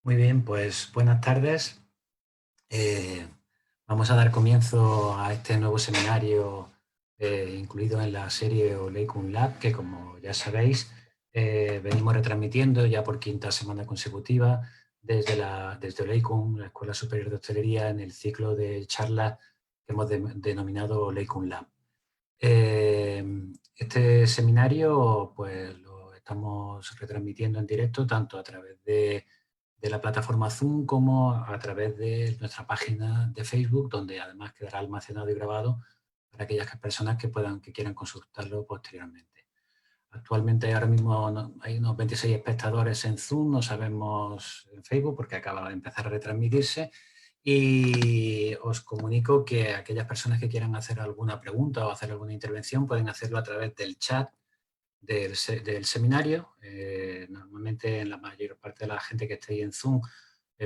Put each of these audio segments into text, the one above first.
Muy bien, pues buenas tardes. Eh, Vamos a dar comienzo a este nuevo seminario incluido en la serie Oleikum Lab, que como ya sabéis, venimos retransmitiendo ya por quinta semana consecutiva desde Oleikum, la Escuela Superior de Hostelería, en el ciclo de charlas que hemos denominado Oleikum Lab. Eh, este seminario pues lo estamos retransmitiendo en directo tanto a través de la plataforma Zoom como a través de nuestra página de Facebook, donde además quedará almacenado y grabado para aquellas personas que quieran consultarlo posteriormente. Actualmente ahora mismo hay unos 26 espectadores en Zoom, no sabemos en Facebook porque acaba de empezar a retransmitirse, y os comunico que aquellas personas que quieran hacer alguna pregunta o hacer alguna intervención pueden hacerlo a través del chat del seminario. Normalmente en la mayor parte de la gente que estéis en Zoom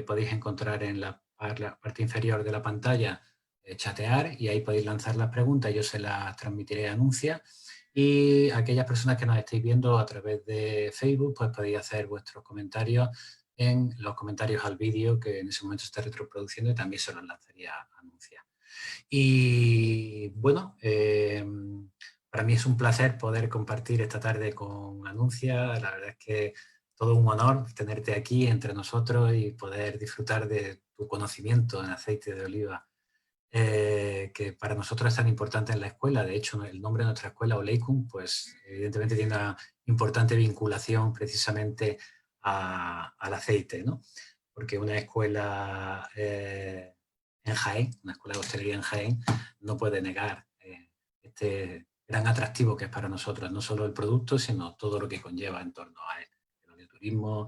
podéis encontrar en la parte inferior de la pantalla chatear, y ahí podéis lanzar las preguntas, yo se las transmitiré a Anuncia, y aquellas personas que nos estéis viendo a través de Facebook pues podéis hacer vuestros comentarios en los comentarios al vídeo que en ese momento está retroproduciendo, y también se los lanzaría a Anuncia. Y bueno, para mí es un placer poder compartir esta tarde con Anuncia. La verdad es que todo un honor tenerte aquí entre nosotros y poder disfrutar de tu conocimiento en aceite de oliva, que para nosotros es tan importante en la escuela. De hecho, el nombre de nuestra escuela, Oleikum, pues evidentemente tiene una importante vinculación precisamente al aceite, ¿no? Porque una escuela en Jaén, una escuela de hostelería en Jaén, no puede negar este gran atractivo que es para nosotros, no solo el producto, sino todo lo que conlleva en torno a él, el oleoturismo,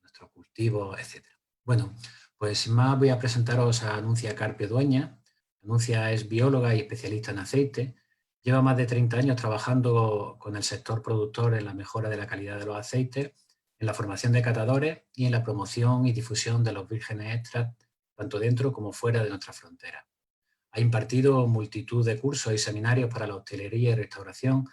nuestros cultivos, etc. Bueno, pues sin más voy a presentaros a Anuncia Carpio Dueña. Anuncia es bióloga y especialista en aceite. Lleva más de 30 años trabajando con el sector productor en la mejora de la calidad de los aceites, en la formación de catadores y en la promoción y difusión de los vírgenes extras, tanto dentro como fuera de nuestras fronteras. Ha impartido multitud de cursos y seminarios para la hostelería y restauración,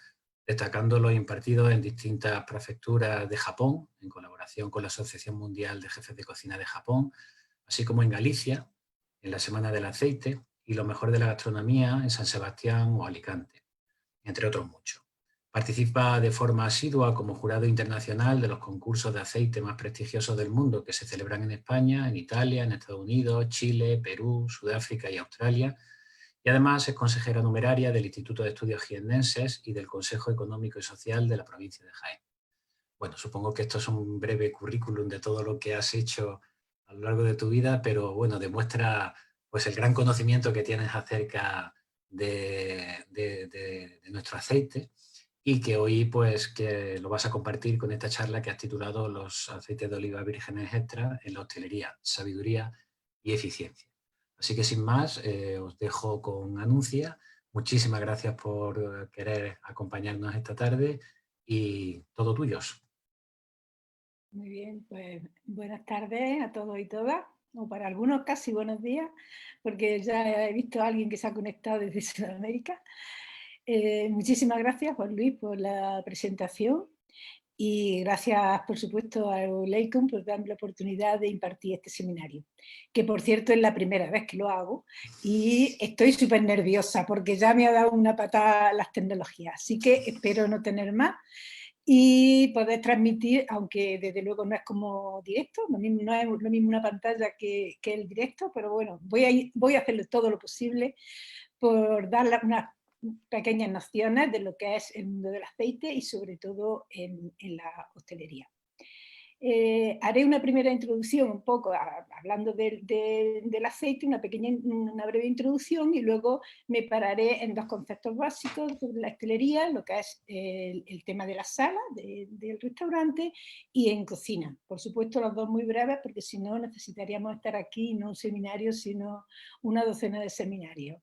destacando los impartidos en distintas prefecturas de Japón, en colaboración con la Asociación Mundial de Jefes de Cocina de Japón, así como en Galicia, en la Semana del Aceite, y lo mejor de la gastronomía en San Sebastián o Alicante, entre otros muchos. Participa de forma asidua como jurado internacional de los concursos de aceite más prestigiosos del mundo que se celebran en España, en Italia, en Estados Unidos, Chile, Perú, Sudáfrica y Australia, y además es consejera numeraria del Instituto de Estudios Jiennenses y del Consejo Económico y Social de la provincia de Jaén. Bueno, supongo que esto es un breve currículum de todo lo que has hecho a lo largo de tu vida, pero bueno, demuestra pues el gran conocimiento que tienes acerca de nuestro aceite, y que hoy pues que lo vas a compartir con esta charla que has titulado Los aceites de oliva vírgenes extra en la hostelería, sabiduría y eficiencia. Así que sin más, os dejo con Anuncia. Muchísimas gracias por querer acompañarnos esta tarde y todo tuyos. Muy bien, pues buenas tardes a todos y todas, o para algunos casi buenos días, porque ya he visto a alguien que se ha conectado desde Sudamérica. Muchísimas gracias, Juan Luis, por la presentación y gracias, por supuesto, a Euleikum por darme la oportunidad de impartir este seminario, que por cierto es la primera vez que lo hago y estoy súper nerviosa porque ya me ha dado una patada las tecnologías, así que espero no tener más y poder transmitir, aunque desde luego no es como directo, no es lo mismo una pantalla que el directo, pero bueno, voy a hacerlo todo lo posible por dar unas pequeñas nociones de lo que es el mundo del aceite y sobre todo en la hostelería. Haré una primera introducción un poco hablando del aceite, una breve introducción, y luego me pararé en dos conceptos básicos de la hostelería, lo que es el tema de la sala, del restaurante, y en cocina. Por supuesto, los dos muy breves, porque si no necesitaríamos estar aquí, no un seminario, sino una docena de seminarios.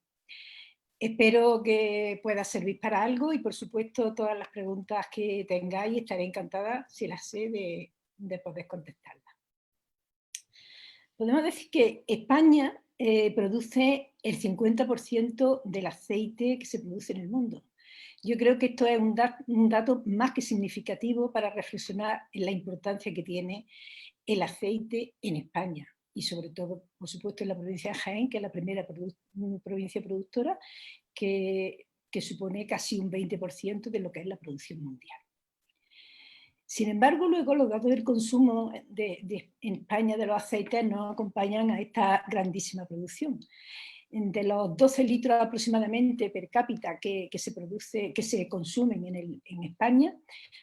Espero que pueda servir para algo y, por supuesto, todas las preguntas que tengáis, estaré encantada, si las sé, de poder contestarlas. Podemos decir que España produce el 50% del aceite que se produce en el mundo. Yo creo que esto es un dato más que significativo para reflexionar en la importancia que tiene el aceite en España y sobre todo, por supuesto, en la provincia de Jaén, que es la primera provincia productora, que supone casi un 20% de lo que es la producción mundial. Sin embargo, luego los datos del consumo en España de los aceites no acompañan a esta grandísima producción. De los 12 litros aproximadamente per cápita que se consumen en España,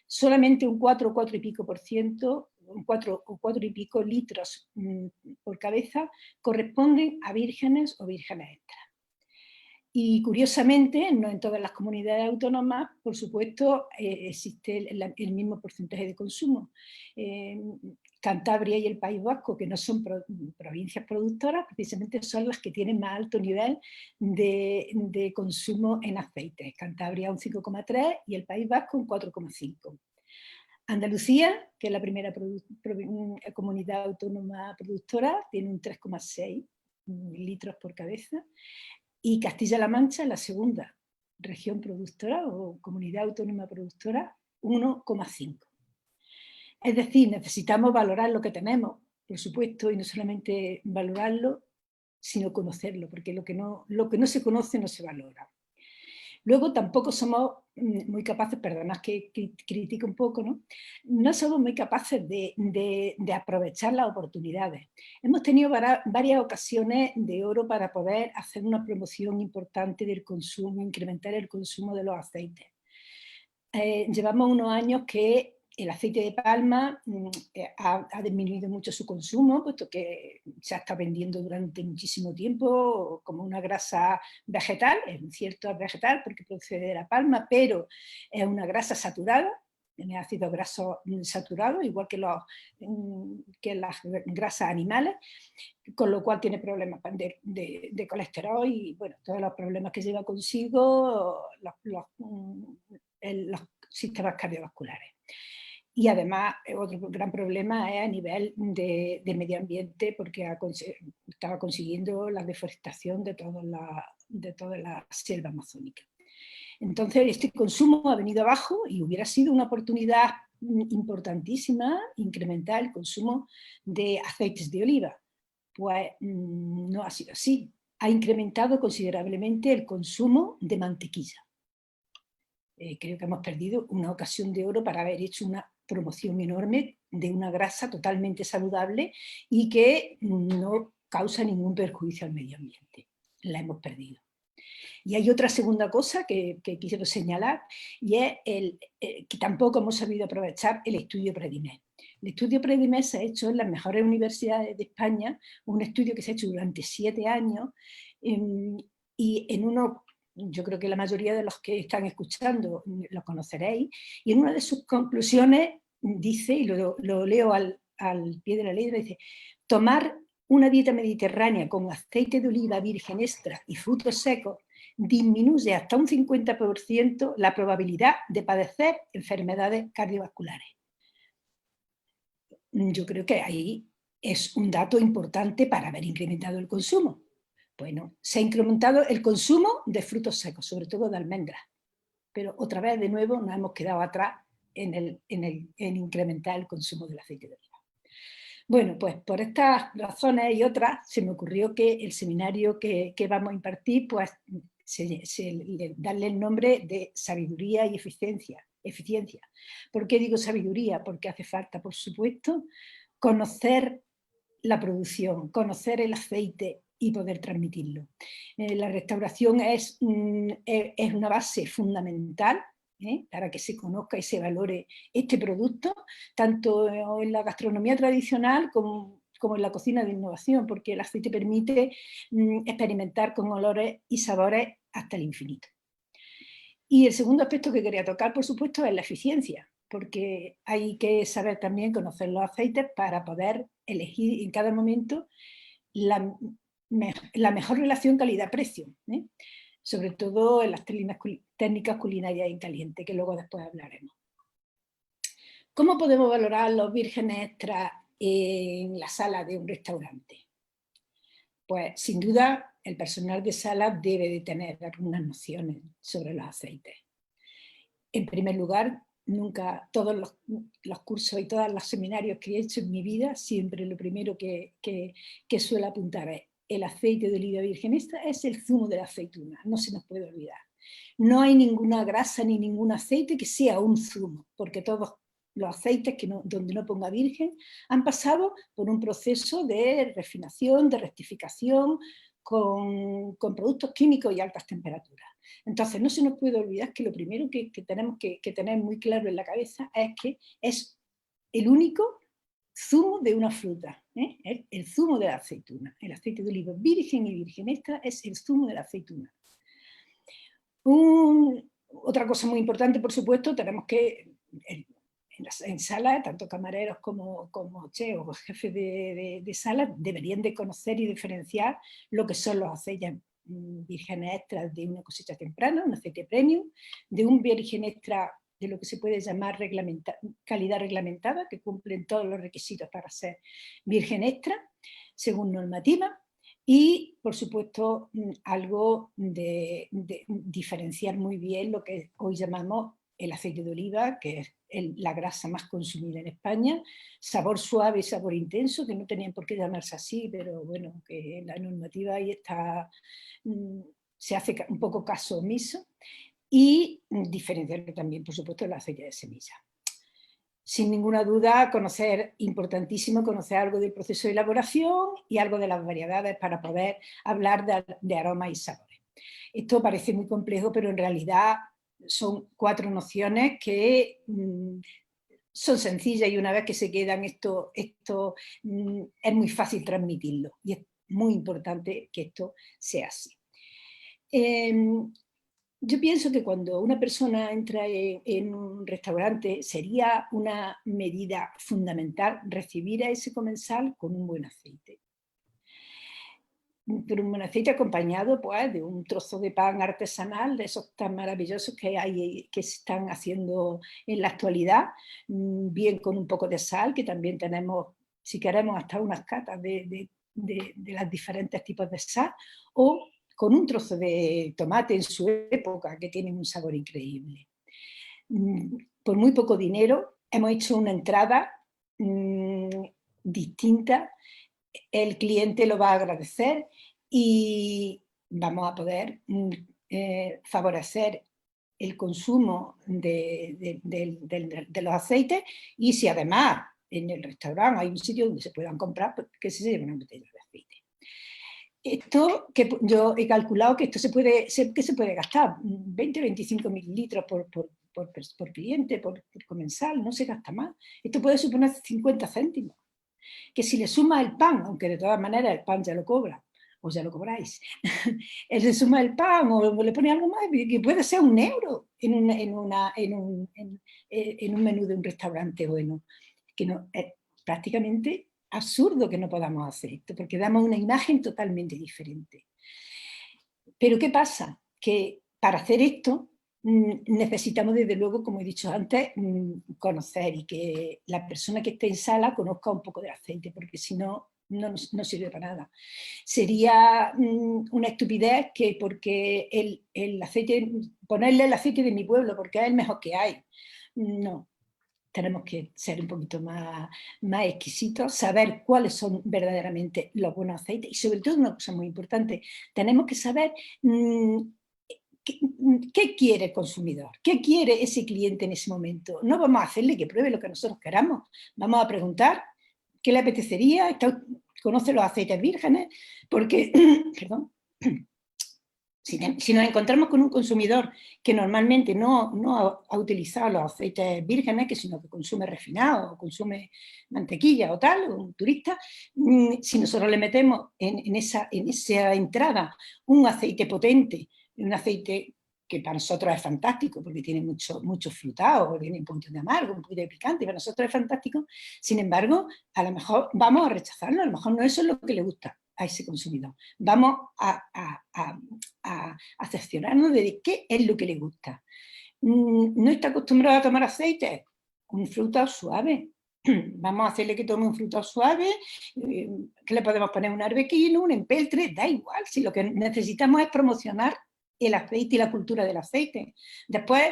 solamente un 4 y pico por ciento, un 4 o 4 y pico litros por cabeza corresponden a vírgenes o vírgenes extras. Y curiosamente, no en todas las comunidades autónomas, por supuesto, existe el mismo porcentaje de consumo. Cantabria y el País Vasco, que no son provincias productoras, precisamente son las que tienen más alto nivel de consumo en aceites. Cantabria un 5,3 y el País Vasco un 4,5. Andalucía, que es la primera comunidad autónoma productora, tiene un 3,6 litros por cabeza. Y Castilla-La Mancha, la segunda región productora o comunidad autónoma productora, 1,5. Es decir, necesitamos valorar lo que tenemos, por supuesto, y no solamente valorarlo, sino conocerlo, porque lo que no se conoce no se valora. Luego tampoco somos muy capaces, perdonad que critique un poco, ¿no? No somos muy capaces de aprovechar las oportunidades. Hemos tenido varias ocasiones de oro para poder hacer una promoción importante del consumo, incrementar el consumo de los aceites. Llevamos unos años que el aceite de palma ha disminuido mucho su consumo, puesto que se ha estado vendiendo durante muchísimo tiempo como una grasa vegetal. Es cierto, es vegetal porque procede de la palma, pero es una grasa saturada, tiene ácidos grasos saturados, igual que las grasas animales, con lo cual tiene problemas de colesterol y bueno, todos los problemas que lleva consigo los sistemas cardiovasculares. Y además, otro gran problema es a nivel de medio ambiente, porque estaba consiguiendo la deforestación de toda la selva amazónica. Entonces, este consumo ha venido abajo y hubiera sido una oportunidad importantísima incrementar el consumo de aceites de oliva. Pues no ha sido así. Ha incrementado considerablemente el consumo de mantequilla. Creo que hemos perdido una ocasión de oro para haber hecho una promoción enorme de una grasa totalmente saludable y que no causa ningún perjuicio al medio ambiente. La hemos perdido. Y hay otra segunda cosa que quiero señalar, y es que tampoco hemos sabido aprovechar el estudio Predimed. El estudio Predimed se ha hecho en las mejores universidades de España, un estudio que se ha hecho durante 7 años, y en uno, yo creo que la mayoría de los que están escuchando lo conoceréis, y en una de sus conclusiones dice, y lo leo al pie de la letra, dice: tomar una dieta mediterránea con aceite de oliva virgen extra y frutos secos disminuye hasta un 50% la probabilidad de padecer enfermedades cardiovasculares. Yo creo que ahí es un dato importante para haber incrementado el consumo. Bueno, se ha incrementado el consumo de frutos secos, sobre todo de almendras, pero otra vez de nuevo nos hemos quedado atrás en incrementar el consumo del aceite de oliva. Bueno, pues por estas razones y otras se me ocurrió que el seminario que vamos a impartir, pues darle el nombre de sabiduría y eficiencia. ¿Por qué digo sabiduría? Porque hace falta, por supuesto, conocer la producción, conocer el aceite y poder transmitirlo. La restauración es una base fundamental para que se conozca y se valore este producto, tanto en la gastronomía tradicional como en la cocina de innovación, porque el aceite permite experimentar con olores y sabores hasta el infinito. Y el segundo aspecto que quería tocar, por supuesto, es la eficiencia, porque hay que saber también conocer los aceites para poder elegir en cada momento la mejor relación calidad-precio, sobre todo en las técnicas culinarias en caliente, que luego después hablaremos. ¿Cómo podemos valorar los vírgenes extras en la sala de un restaurante? Pues sin duda el personal de sala debe de tener algunas nociones sobre los aceites. En primer lugar, nunca, todos los cursos y todos los seminarios que he hecho en mi vida, siempre lo primero que suelo apuntar es: el aceite de oliva virgen extra es el zumo de la aceituna, no se nos puede olvidar. No hay ninguna grasa ni ningún aceite que sea un zumo, porque todos los aceites donde no ponga virgen han pasado por un proceso de refinación, de rectificación, con productos químicos y altas temperaturas. Entonces, no se nos puede olvidar que lo primero que tenemos que tener muy claro en la cabeza es que es el único zumo de una fruta, ¿eh? El zumo de la aceituna. El aceite de oliva virgen y virgen extra es el zumo de la aceituna. Otra cosa muy importante, por supuesto, tenemos que, en sala, tanto camareros como chefs o jefes de sala deberían de conocer y diferenciar lo que son los aceites vírgenes extras de una cosecha temprana, un aceite premium, de un virgen extra de lo que se puede llamar calidad reglamentada, que cumplen todos los requisitos para ser virgen extra, según normativa. Y, por supuesto, algo de diferenciar muy bien lo que hoy llamamos el aceite de oliva, que es la grasa más consumida en España, sabor suave y sabor intenso, que no tenían por qué llamarse así, pero bueno, que la normativa ahí está, se hace un poco caso omiso, y diferenciarlo también, por supuesto, del aceite de semilla. Sin ninguna duda, importantísimo conocer algo del proceso de elaboración y algo de las variedades para poder hablar de aromas y sabores. Esto parece muy complejo, pero en realidad son 4 nociones que son sencillas, y una vez que se quedan esto es muy fácil transmitirlo, y es muy importante que esto sea así. Yo pienso que cuando una persona entra en un restaurante, sería una medida fundamental recibir a ese comensal con un buen aceite. Pero un buen aceite acompañado, pues, de un trozo de pan artesanal, de esos tan maravillosos que hay, que se están haciendo en la actualidad, bien con un poco de sal, que también tenemos, si queremos, hasta unas catas de los diferentes tipos de sal, o con un trozo de tomate en su época, que tienen un sabor increíble. Por muy poco dinero hemos hecho una entrada distinta, el cliente lo va a agradecer y vamos a poder favorecer el consumo de los aceites, y si además en el restaurante hay un sitio donde se puedan comprar, pues que se lleven una botella de aceite. Esto, que yo he calculado que esto se puede gastar 20 o 25 mililitros por cliente, por comensal, no se gasta más. Esto puede suponer 50 céntimos. Que si le suma el pan, aunque de todas maneras el pan ya lo cobra, o ya lo cobráis, él le suma el pan o le pone algo más, que puede ser €1 en un menú de un restaurante bueno, que no, es prácticamente absurdo que no podamos hacer esto, porque damos una imagen totalmente diferente. Pero ¿qué pasa? Que para hacer esto necesitamos, desde luego, como he dicho antes, conocer, y que la persona que esté en sala conozca un poco del aceite, porque si no, no sirve para nada. Sería una estupidez que porque el aceite, ponerle el aceite de mi pueblo porque es el mejor que hay. No. Tenemos que ser un poquito más exquisitos, saber cuáles son verdaderamente los buenos aceites, y sobre todo una cosa muy importante, tenemos que saber qué quiere el consumidor, qué quiere ese cliente en ese momento. No vamos a hacerle que pruebe lo que nosotros queramos, vamos a preguntar qué le apetecería, conoce los aceites vírgenes, porque, perdón, si nos encontramos con un consumidor que normalmente no ha utilizado los aceites vírgenes, sino que consume refinado, o consume mantequilla o tal, o un turista, si nosotros le metemos en esa entrada un aceite potente, un aceite que para nosotros es fantástico, porque tiene mucho frutado, tiene un poquito de amargo, un poquito de picante, para nosotros es fantástico, sin embargo, a lo mejor vamos a rechazarlo, a lo mejor no eso es lo que le gusta a ese consumidor. Vamos a cerciorarnos de qué es lo que le gusta. ¿No está acostumbrado a tomar aceite? Un frutado suave. Vamos a hacerle que tome un frutado suave, que le podemos poner un arbequino, un empeltre, da igual, si lo que necesitamos es promocionar el aceite y la cultura del aceite. Después,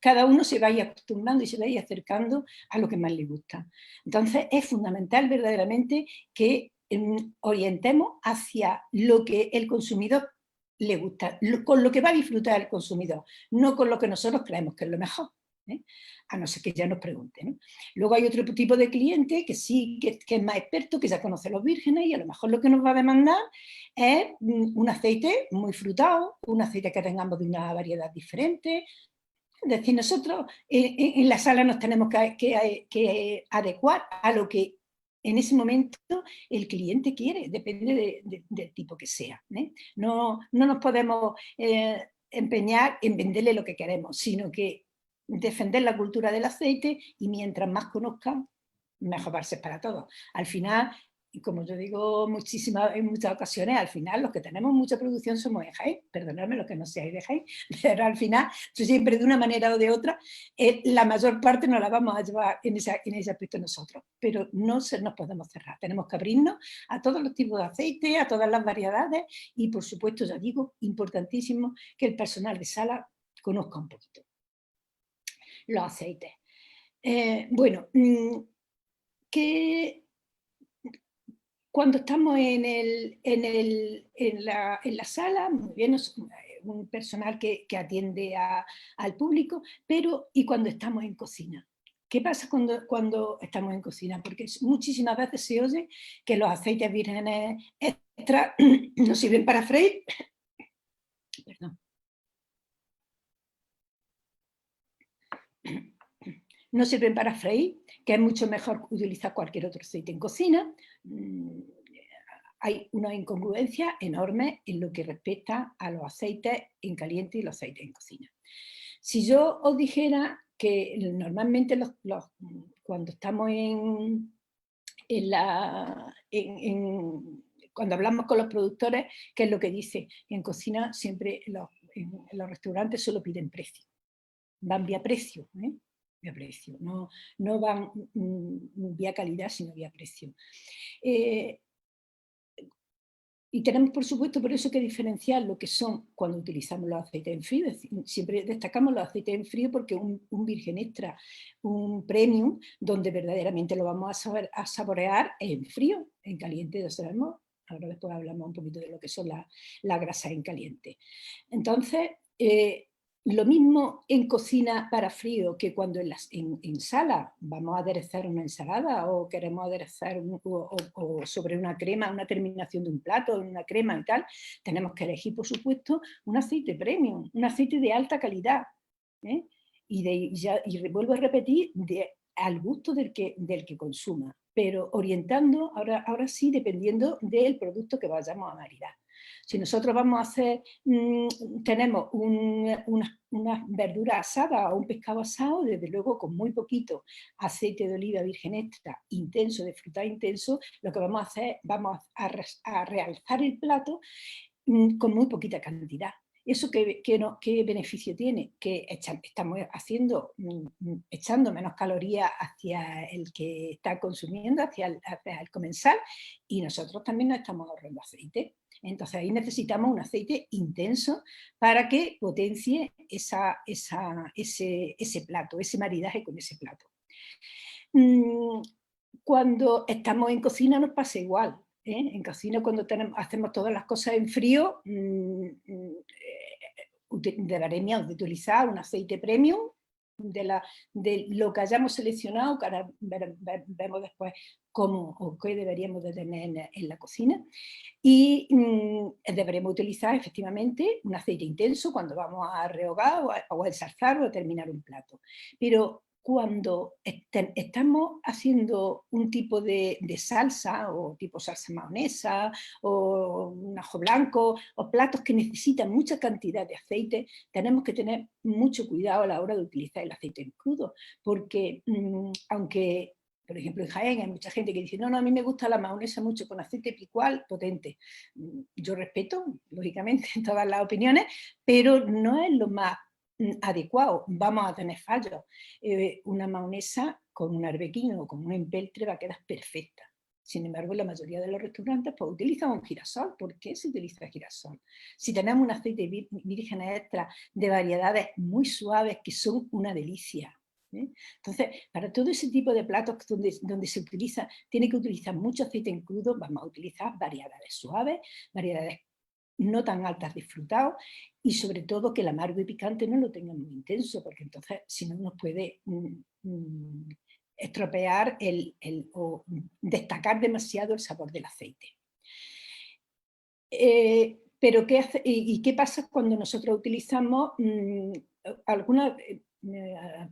cada uno se vaya acostumbrando y se vaya acercando a lo que más le gusta. Entonces es fundamental verdaderamente que orientemos hacia lo que el consumidor le gusta, con lo que va a disfrutar el consumidor, no con lo que nosotros creemos que es lo mejor, ¿eh? A no ser que ya nos pregunte, ¿no? Luego hay otro tipo de cliente que sí, que es más experto, que ya conoce los vírgenes y a lo mejor lo que nos va a demandar es un aceite muy frutado, un aceite que tengamos de una variedad diferente. Es decir, nosotros en la sala nos tenemos que adecuar a lo que en ese momento el cliente quiere, depende del tipo que sea, ¿eh? No nos podemos empeñar en venderle lo que queremos, sino que defender la cultura del aceite y mientras más conozcan, mejor va a ser para todos. Al final, y como yo digo en muchas ocasiones, al final los que tenemos mucha producción somos en Jaén, perdonadme los que no seáis de Jaén, pero al final, siempre de una manera o de otra, la mayor parte nos la vamos a llevar en ese aspecto nosotros, pero no nos podemos cerrar, tenemos que abrirnos a todos los tipos de aceite, a todas las variedades y por supuesto, ya digo, importantísimo que el personal de sala conozca un poquito los aceites. Bueno, que cuando estamos en la sala, muy bien, es un personal que atiende al público, pero ¿y cuando estamos en cocina? ¿Qué pasa cuando estamos en cocina? Porque muchísimas veces se oye que los aceites vírgenes extra no sirven para freír. Perdón. No sirven para freír, que es mucho mejor utilizar cualquier otro aceite en cocina. Hay una incongruencia enorme en lo que respecta a los aceites en caliente y los aceites en cocina. Si yo os dijera que normalmente cuando estamos cuando hablamos con los productores, ¿qué es lo que dice? En cocina siempre en los restaurantes solo piden precio. Van vía precio, ¿eh? Vía precio. No van vía calidad, sino vía precio. Y tenemos, por supuesto, por eso que diferenciar lo que son cuando utilizamos los aceites en frío. Es decir, siempre destacamos los aceites en frío porque un virgen extra, un premium, donde verdaderamente lo vamos a saborear en frío. En caliente ya sabemos, ahora después hablamos un poquito de lo que son las grasas en caliente. Entonces, lo mismo en cocina para frío que cuando en sala vamos a aderezar una ensalada o queremos aderezar o sobre una crema, una terminación de un plato, una crema y tal, tenemos que elegir, por supuesto, un aceite premium, un aceite de alta calidad. ¿Eh? Y vuelvo a repetir, al gusto del que consuma, pero orientando, ahora sí, dependiendo del producto que vayamos a maridar. Si nosotros vamos a hacer, tenemos unas verduras asadas o un pescado asado, desde luego con muy poquito aceite de oliva virgen extra intenso, de fruta intenso, lo que vamos a hacer, vamos a realzar el plato con muy poquita cantidad. ¿Eso qué beneficio tiene? Que estamos echando menos calorías hacia el que está consumiendo, hacia el comensal, y nosotros también nos estamos ahorrando aceite. Entonces ahí necesitamos un aceite intenso para que potencie ese plato, ese maridaje con ese plato. Cuando estamos en cocina nos pasa igual. En cocina, cuando hacemos todas las cosas en frío, deberemos de utilizar un aceite premium de lo que hayamos seleccionado, que ahora vemos después cómo o qué deberíamos de tener en la cocina. Y deberemos utilizar efectivamente un aceite intenso cuando vamos a rehogar o a ensalzar o a terminar un plato. Pero cuando estamos haciendo un tipo de salsa, o tipo salsa mahonesa, o un ajo blanco, o platos que necesitan mucha cantidad de aceite, tenemos que tener mucho cuidado a la hora de utilizar el aceite en crudo, porque aunque, por ejemplo, en Jaén hay mucha gente que dice, no, a mí me gusta la mahonesa mucho con aceite picual potente. Yo respeto, lógicamente, todas las opiniones, pero no es lo más adecuado, vamos a tener fallos. Una mahonesa con un arbequino o con un empeltre va a quedar perfecta. Sin embargo, la mayoría de los restaurantes pues, utilizan un girasol. ¿Por qué se utiliza girasol? Si tenemos un aceite virgen extra de variedades muy suaves que son una delicia. Entonces, para todo ese tipo de platos donde se utiliza, tiene que utilizar mucho aceite en crudo, vamos a utilizar variedades suaves, variedades no tan altas disfrutados y sobre todo que el amargo y picante no lo tenga muy intenso, porque entonces si no nos puede estropear o destacar demasiado el sabor del aceite. Pero ¿qué pasa cuando nosotros utilizamos algunas...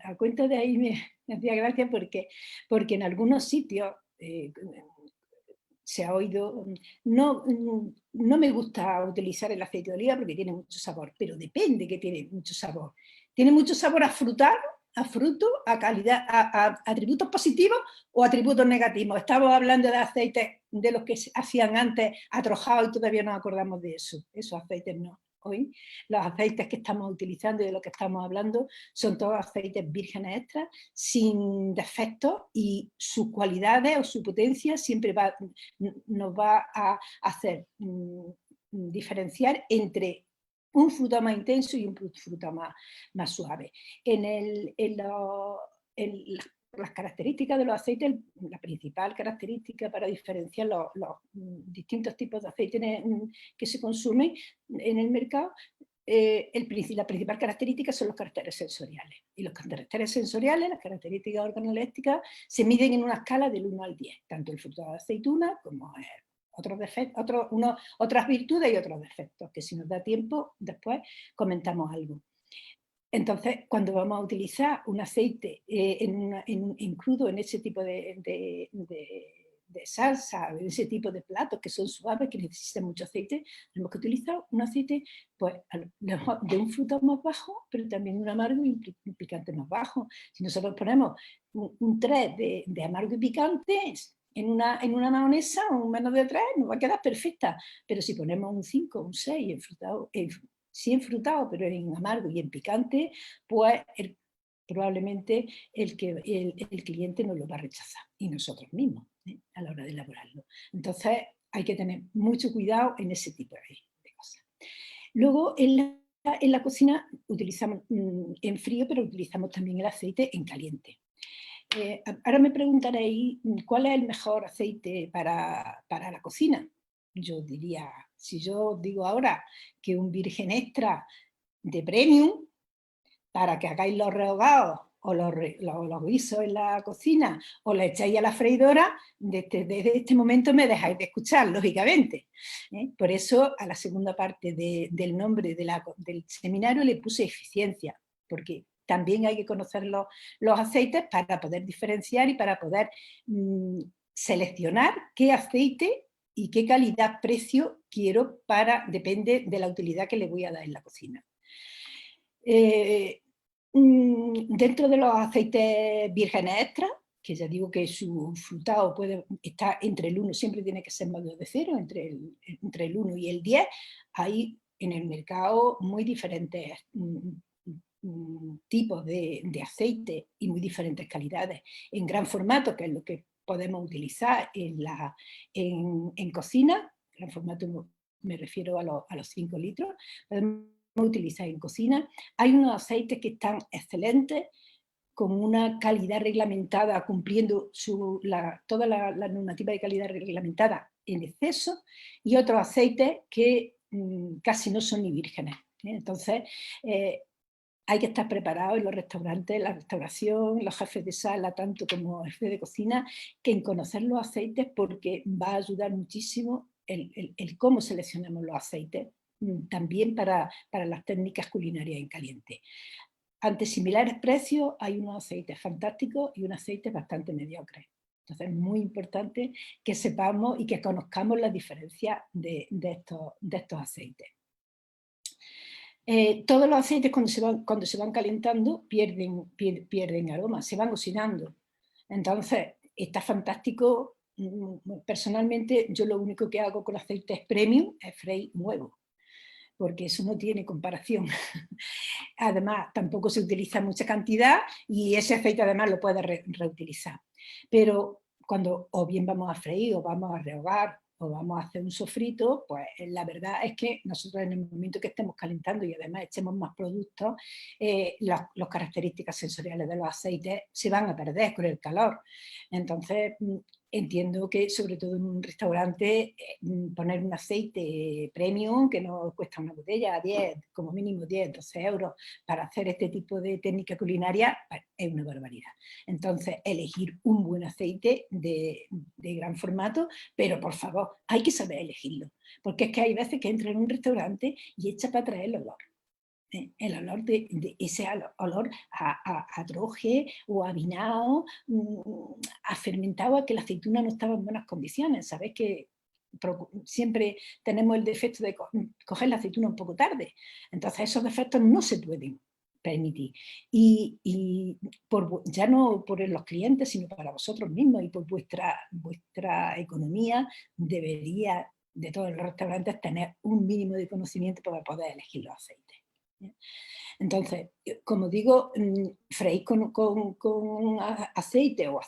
a cuenta de ahí me hacía gracia porque en algunos sitios se ha oído, no me gusta utilizar el aceite de oliva porque tiene mucho sabor, pero depende que tiene mucho sabor. Tiene mucho sabor a frutado, a fruto, a calidad, a atributos positivos o atributos negativos. Estamos hablando de aceites de los que se hacían antes atrojados y todavía nos acordamos de eso. Esos aceites no. Hoy los aceites que estamos utilizando y de los que estamos hablando son todos aceites vírgenes extras, sin defectos, y sus cualidades o su potencia siempre nos va a hacer diferenciar entre un fruto más intenso y un fruto más suave. Las características de los aceites, la principal característica para diferenciar los distintos tipos de aceites que se consumen en el mercado, la principal característica son los caracteres sensoriales. Y los caracteres sensoriales, las características organolépticas, se miden en una escala del 1 al 10, tanto el fruto de aceituna como otras virtudes y otros defectos, que si nos da tiempo después comentamos algo. Entonces, cuando vamos a utilizar un aceite en crudo, en ese tipo de salsa, en ese tipo de platos que son suaves, que necesitan mucho aceite, tenemos que utilizar un aceite pues, de un fruto más bajo, pero también un amargo y un picante más bajo. Si nosotros ponemos un 3 de amargo y picante en una mayonesa, un menos de 3, nos va a quedar perfecta. Pero si ponemos un 5, un 6 sí enfrutado, pero en amargo y en picante, pues probablemente el cliente nos lo va a rechazar, y nosotros mismos, a la hora de elaborarlo. Entonces hay que tener mucho cuidado en ese tipo de cosas. Luego en la cocina utilizamos en frío, pero utilizamos también el aceite en caliente. Ahora me preguntaréis cuál es el mejor aceite para la cocina. Yo diría, si yo digo ahora que un virgen extra de premium, para que hagáis los rehogados o los guisos en la cocina o le echáis a la freidora, desde este momento me dejáis de escuchar, lógicamente. Por eso a la segunda parte del nombre del seminario le puse eficiencia, porque también hay que conocer los aceites para poder diferenciar y para poder seleccionar qué aceite y qué calidad-precio quiero depende de la utilidad que le voy a dar en la cocina. Dentro de los aceites vírgenes extras, que ya digo que su frutado puede estar entre el 1, siempre tiene que ser más de 0, entre el 1 y el 10, hay en el mercado muy diferentes tipos de aceite y muy diferentes calidades, en gran formato, que es lo que podemos utilizar en cocina. Gran formato me refiero a los 5 litros, podemos utilizar en cocina. Hay unos aceites que están excelentes, con una calidad reglamentada, cumpliendo toda la normativa de calidad reglamentada en exceso, y otros aceites que casi no son ni vírgenes. Entonces, hay que estar preparados en los restaurantes, la restauración, los jefes de sala, tanto como jefes de cocina, que en conocer los aceites, porque va a ayudar muchísimo el cómo seleccionamos los aceites, también para las técnicas culinarias en caliente. Ante similares precios hay unos aceites fantásticos y unos aceites bastante mediocres. Entonces es muy importante que sepamos y que conozcamos la diferencia de estos aceites. Todos los aceites cuando se van calentando pierden aroma, se van cocinando. Entonces está fantástico. Personalmente yo lo único que hago con aceites premium es freír nuevo, porque eso no tiene comparación. Además tampoco se utiliza mucha cantidad y ese aceite además lo puedes reutilizar. Pero cuando o bien vamos a freír o vamos a rehogar o vamos a hacer un sofrito, pues la verdad es que nosotros en el momento que estemos calentando y además echemos más productos, las características sensoriales de los aceites se van a perder con el calor. Entonces, entiendo que sobre todo en un restaurante poner un aceite premium que no cuesta una botella 10, como mínimo 10, 12 euros para hacer este tipo de técnica culinaria, pues, es una barbaridad. Entonces, elegir un buen aceite de gran formato, pero por favor, hay que saber elegirlo, porque es que hay veces que entra en un restaurante y echa para atrás el olor. El olor de ese olor a droge o a vinao, a fermentado, a que la aceituna no estaba en buenas condiciones. Sabéis que siempre tenemos el defecto de coger la aceituna un poco tarde. Entonces esos defectos no se pueden permitir. Y ya no por los clientes, sino para vosotros mismos y por vuestra economía, debería de todos los restaurantes tener un mínimo de conocimiento para poder elegir los aceites. Entonces, como digo, freír con aceite o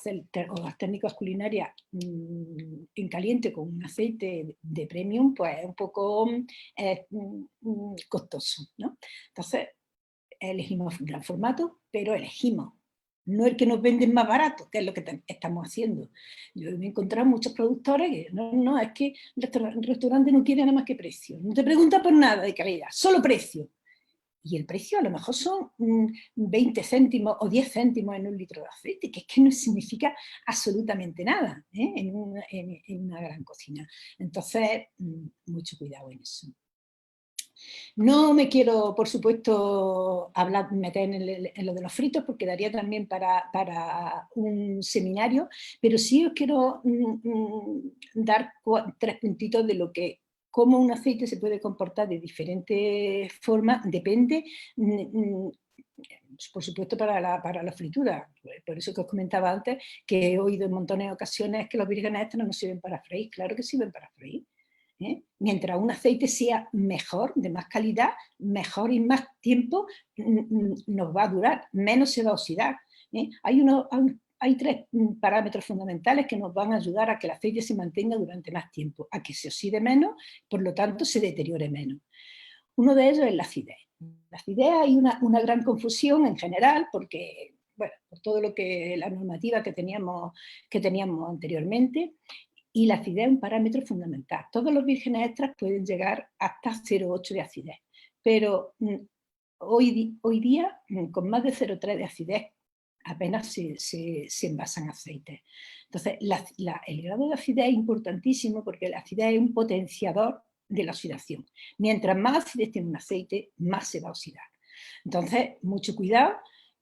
las técnicas culinarias en caliente con un aceite de premium, pues es un poco costoso, ¿no? Entonces, elegimos un gran formato, pero elegimos, no el que nos venden más barato, que es lo que estamos haciendo. Yo me he encontrado muchos productores que no, es que el restaurante no quiere nada más que precio, no te pregunta por nada de calidad, solo precio. Y el precio a lo mejor son 20 céntimos o 10 céntimos en un litro de aceite, que es que no significa absolutamente nada en una gran cocina. Entonces, mucho cuidado en eso. No me quiero, por supuesto, meter en lo de los fritos, porque daría también para un seminario, pero sí os quiero dar 3 puntitos de lo que cómo un aceite se puede comportar de diferentes formas, depende, por supuesto, para la fritura. Por eso que os comentaba antes, que he oído en montones de ocasiones que los vírgenes extras no sirven para freír. Claro que sirven para freír. Mientras un aceite sea mejor, de más calidad, mejor y más tiempo nos va a durar, menos se va a oxidar. Hay 3 parámetros fundamentales que nos van a ayudar a que el aceite se mantenga durante más tiempo, a que se oxide menos, por lo tanto se deteriore menos. Uno de ellos es la acidez. La acidez hay una gran confusión en general porque, bueno, por todo lo que la normativa que teníamos anteriormente, y la acidez es un parámetro fundamental. Todos los vírgenes extras pueden llegar hasta 0,8 de acidez, pero hoy día, con más de 0,3 de acidez, apenas se envasan aceites. Entonces, el grado de acidez es importantísimo porque la acidez es un potenciador de la oxidación. Mientras más acidez tiene un aceite, más se va a oxidar. Entonces, mucho cuidado.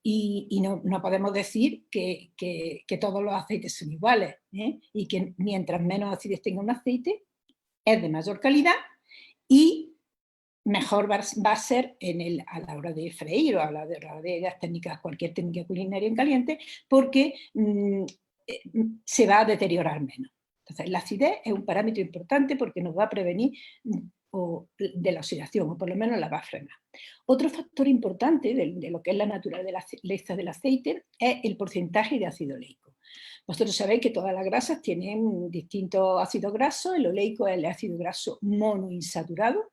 Y no podemos decir que todos los aceites son iguales, y que mientras menos acidez tenga un aceite, es de mayor calidad y mejor va a ser a la hora de freír o a la hora de las técnicas, cualquier técnica culinaria en caliente, porque se va a deteriorar menos. Entonces, la acidez es un parámetro importante porque nos va a prevenir de la oxidación, o por lo menos la va a frenar. Otro factor importante de lo que es la naturaleza del aceite es el porcentaje de ácido oleico. Vosotros sabéis que todas las grasas tienen distintos ácidos grasos. El oleico es el ácido graso monoinsaturado,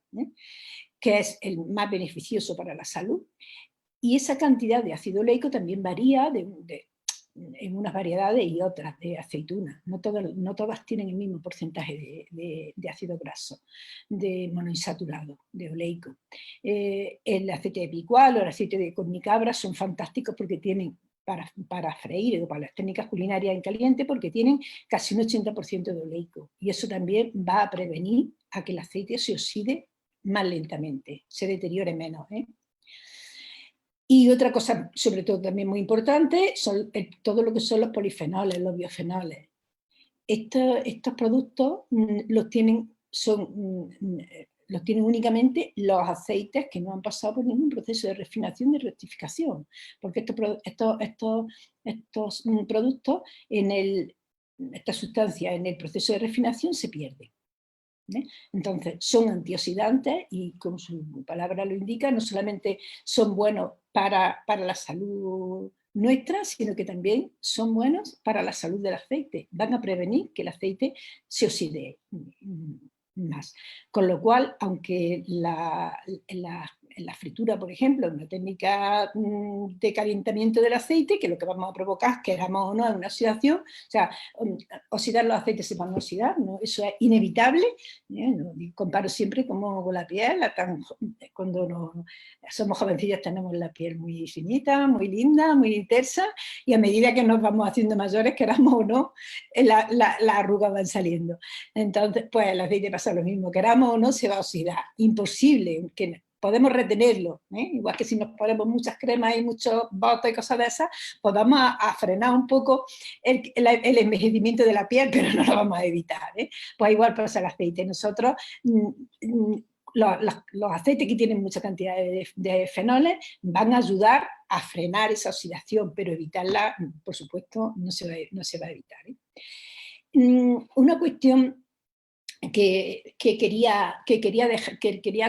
que es el más beneficioso para la salud. Y esa cantidad de ácido oleico también varía en unas variedades y otras de aceitunas. No todas tienen el mismo porcentaje de ácido graso, de monoinsaturado, de oleico. El aceite de picual o el aceite de cornicabra son fantásticos porque tienen para freír o para las técnicas culinarias en caliente, porque tienen casi un 80% de oleico. Y eso también va a prevenir a que el aceite se oxide más lentamente, se deteriore menos. Y otra cosa, sobre todo también muy importante, son todo lo que son los polifenoles, los biofenoles. Estos productos los tienen únicamente los aceites que no han pasado por ningún proceso de refinación ni rectificación, porque estos productos, esta sustancia en el proceso de refinación se pierde. Entonces, son antioxidantes y, como su palabra lo indica, no solamente son buenos para la salud nuestras, sino que también son buenos para la salud del aceite. Van a prevenir que el aceite se oxide más. Con lo cual, aunque la fritura, por ejemplo, es una técnica de calentamiento del aceite, que lo que vamos a provocar, queramos o no, es una oxidación, o sea, oxidar los aceites se van a oxidar, ¿no? Eso es inevitable. Comparo siempre como con la piel, cuando somos jovencillas tenemos la piel muy finita, muy linda, muy tersa, y a medida que nos vamos haciendo mayores, queramos o no, las arrugas van saliendo. Entonces, pues el aceite pasa lo mismo, queramos o no, se va a oxidar. Imposible, que podemos retenerlo, igual que si nos ponemos muchas cremas y muchos botes y cosas de esas, pues vamos a frenar un poco el envejecimiento de la piel, pero no lo vamos a evitar. Pues igual pasa el aceite. Nosotros, los aceites que tienen mucha cantidad de fenoles van a ayudar a frenar esa oxidación, pero evitarla, por supuesto, no se va a evitar. Una cuestión que quería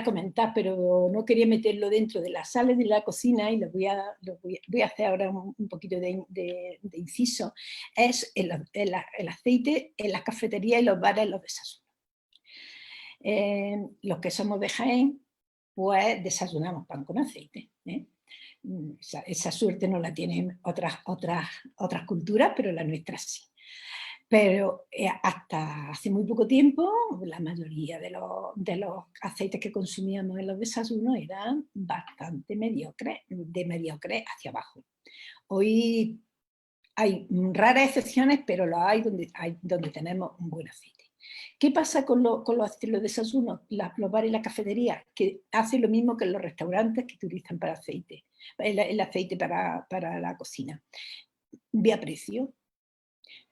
comentar, pero no quería meterlo dentro de la sala de la cocina, y voy a hacer ahora un poquito de inciso, es el aceite en las cafeterías y los bares, en los desayunos. Los que somos de Jaén, pues desayunamos pan con aceite. Esa suerte no la tienen otras culturas, pero la nuestra sí. Pero hasta hace muy poco tiempo, la mayoría de los aceites que consumíamos en los desayunos eran bastante mediocres, de mediocre hacia abajo. Hoy hay raras excepciones, pero lo hay donde tenemos un buen aceite. ¿Qué pasa con los desayunos, los bares y las cafeterías? Que hacen lo mismo que en los restaurantes que utilizan para aceite, el aceite para la cocina. Vía precio.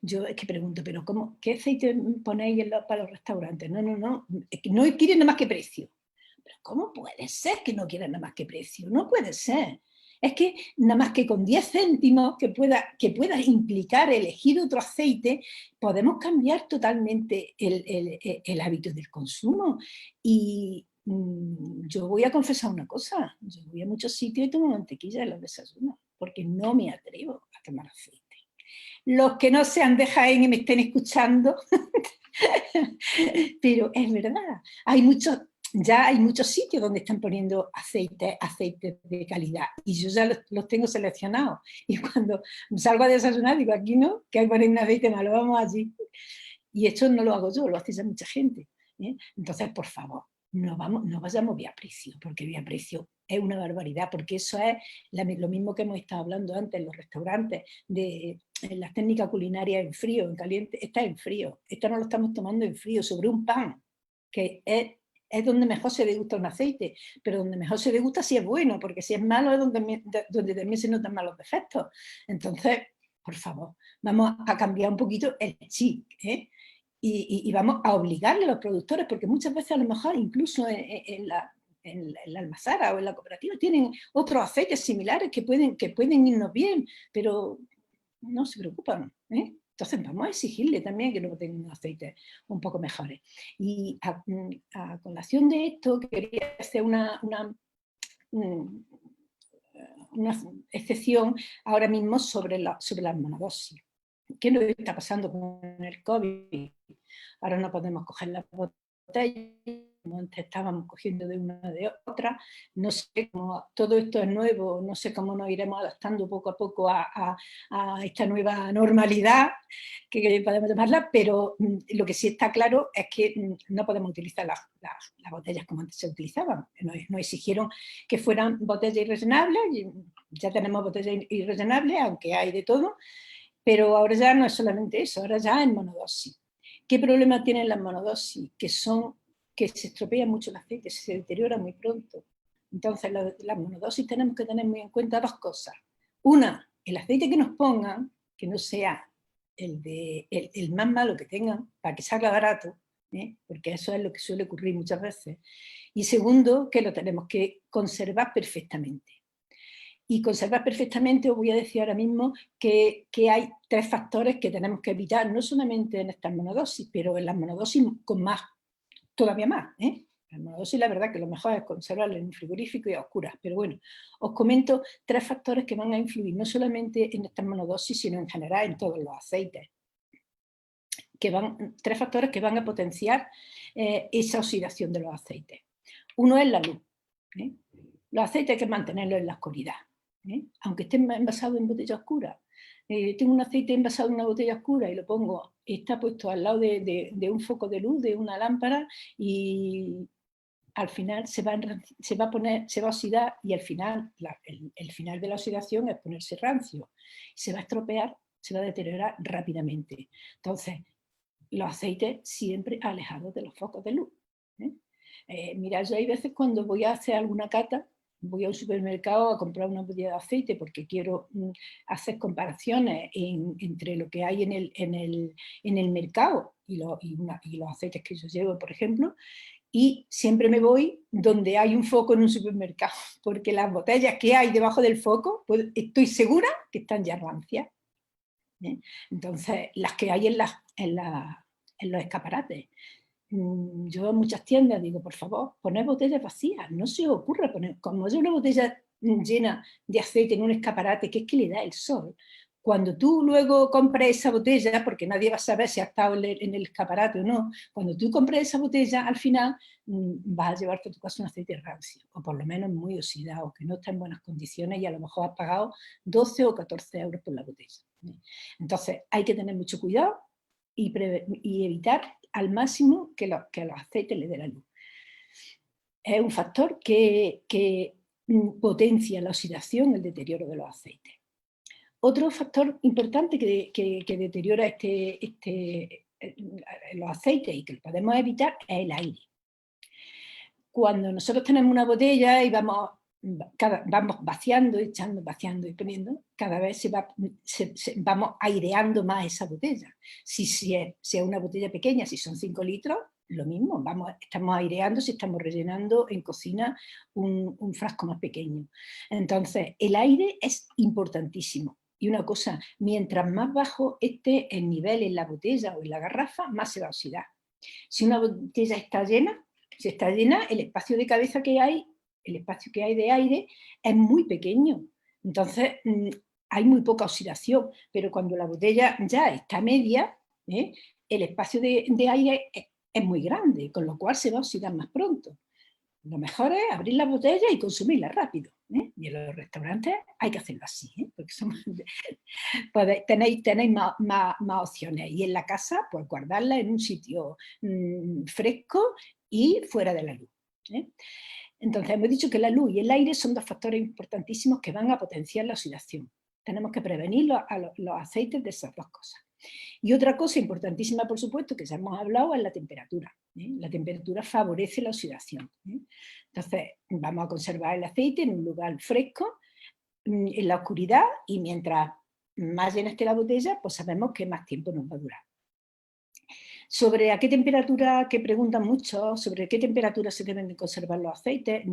Yo es que pregunto, ¿pero cómo, qué aceite ponéis para los restaurantes? No quieren nada más que precio. ¿Pero cómo puede ser que no quieran nada más que precio? No puede ser. Es que nada más que con 10 céntimos que pueda implicar elegir otro aceite, podemos cambiar totalmente el hábito del consumo. Y yo voy a confesar una cosa, yo voy a muchos sitios y tomo mantequilla en los desayunos, porque no me atrevo a tomar aceite. Los que no sean de Jaén y me estén escuchando, pero es verdad, ya hay muchos sitios donde están poniendo aceites de calidad, y yo ya los tengo seleccionados, y cuando salgo a desayunar digo, aquí no, que hay poner un aceite malo, vamos allí. Y esto no lo hago yo, lo hace ya mucha gente. Entonces, por favor, no vayamos vía precio, porque vía precio es una barbaridad, porque eso es lo mismo que hemos estado hablando antes en los restaurantes, en las técnicas culinarias en frío, en caliente. Está en frío, esto no lo estamos tomando en frío, sobre un pan, que es donde mejor se degusta un aceite, pero donde mejor se degusta si es bueno, porque si es malo es donde también se notan malos defectos. Entonces, por favor, vamos a cambiar un poquito el chip, y vamos a obligarle a los productores, porque muchas veces a lo mejor incluso en la almazara o en la cooperativa tienen otros aceites similares que pueden irnos bien, pero no se preocupan. Entonces vamos a exigirle también que no tengan aceites un poco mejores. Y a colación de esto quería hacer una excepción ahora mismo sobre las monodosis. ¿Qué nos está pasando con el COVID? Ahora no podemos coger la botella, como antes estábamos cogiendo de una de otra. No sé cómo todo esto es nuevo, no sé cómo nos iremos adaptando poco a poco a esta nueva normalidad, que podemos llamarla, pero lo que sí está claro es que no podemos utilizar las botellas como antes se utilizaban. Nos exigieron que fueran botellas irrellenables, y ya tenemos botellas irrellenables, aunque hay de todo, pero ahora ya no es solamente eso, ahora ya es monodosis. ¿Qué problema tienen las monodosis? Que se estropea mucho el aceite, se deteriora muy pronto. Entonces, las monodosis tenemos que tener muy en cuenta dos cosas. Una, el aceite que nos pongan, que no sea el más malo que tengan, para que salga barato, porque eso es lo que suele ocurrir muchas veces. Y segundo, que lo tenemos que conservar perfectamente. Y conservar perfectamente, os voy a decir ahora mismo que hay 3 factores que tenemos que evitar, no solamente en estas monodosis, pero en las monodosis con más, todavía más. La monodosis, la verdad que lo mejor es conservarlo en un frigorífico y a oscuras, pero bueno, os comento 3 factores que van a influir no solamente en esta monodosis, sino en general en todos los aceites. 3 factores que van a potenciar esa oxidación de los aceites. Uno es la luz. Los aceites hay que mantenerlos en la oscuridad, aunque estén envasados en botella oscura. Tengo un aceite envasado en una botella oscura y lo pongo, está puesto al lado de un foco de luz, de una lámpara, y al final se va a oxidar, y al final, el final de la oxidación es ponerse rancio. Se va a estropear, se va a deteriorar rápidamente. Entonces, los aceites siempre alejados de los focos de luz. Mira, yo hay veces cuando voy a hacer alguna cata, voy a un supermercado a comprar una botella de aceite porque quiero hacer comparaciones entre lo que hay en el mercado y los aceites que yo llevo, por ejemplo, y siempre me voy donde hay un foco en un supermercado, porque las botellas que hay debajo del foco, pues estoy segura que están ya rancias. Entonces, las que hay en los escaparates. Yo en muchas tiendas digo, por favor, poned botellas vacías, no se os ocurra poner, como hay una botella llena de aceite en un escaparate, que es que le da el sol. Cuando tú luego compres esa botella, porque nadie va a saber si ha estado en el escaparate o no, cuando tú compres esa botella, al final vas a llevarte a tu casa un aceite rancio, o por lo menos muy oxidado, que no está en buenas condiciones, y a lo mejor has pagado 12 o 14 euros por la botella. Entonces hay que tener mucho cuidado y evitar al máximo que los aceites le den la luz. Es un factor que potencia la oxidación, el deterioro de los aceites. Otro factor importante que deteriora los aceites y que lo podemos evitar es el aire. Cuando nosotros tenemos una botella y vamos vaciando, echando, vaciando y poniendo, cada vez vamos aireando más esa botella. Si es una botella pequeña, si son 5 litros, lo mismo, estamos aireando si estamos rellenando en cocina un frasco más pequeño. Entonces, el aire es importantísimo. Y una cosa, mientras más bajo esté el nivel en la botella o en la garrafa, más se va a oxidar. Si una botella está llena, si está llena, el espacio de cabeza que hay, el espacio que hay de aire es muy pequeño. Entonces, hay muy poca oxidación, pero cuando la botella ya está media, el espacio de aire es muy grande, con lo cual se va a oxidar más pronto. Lo mejor es abrir la botella y consumirla rápido. Y en los restaurantes hay que hacerlo así, porque tenéis más opciones. Y en la casa, pues guardarla en un sitio fresco y fuera de la luz. Entonces, hemos dicho que la luz y el aire son 2 factores importantísimos que van a potenciar la oxidación. Tenemos que prevenir los aceites de esas 2 cosas. Y otra cosa importantísima, por supuesto, que ya hemos hablado, es la temperatura. La temperatura favorece la oxidación. Entonces, vamos a conservar el aceite en un lugar fresco, en la oscuridad, y mientras más llena esté la botella, pues sabemos que más tiempo nos va a durar. Sobre a qué temperatura, que preguntan mucho, sobre qué temperatura se deben de conservar los aceites,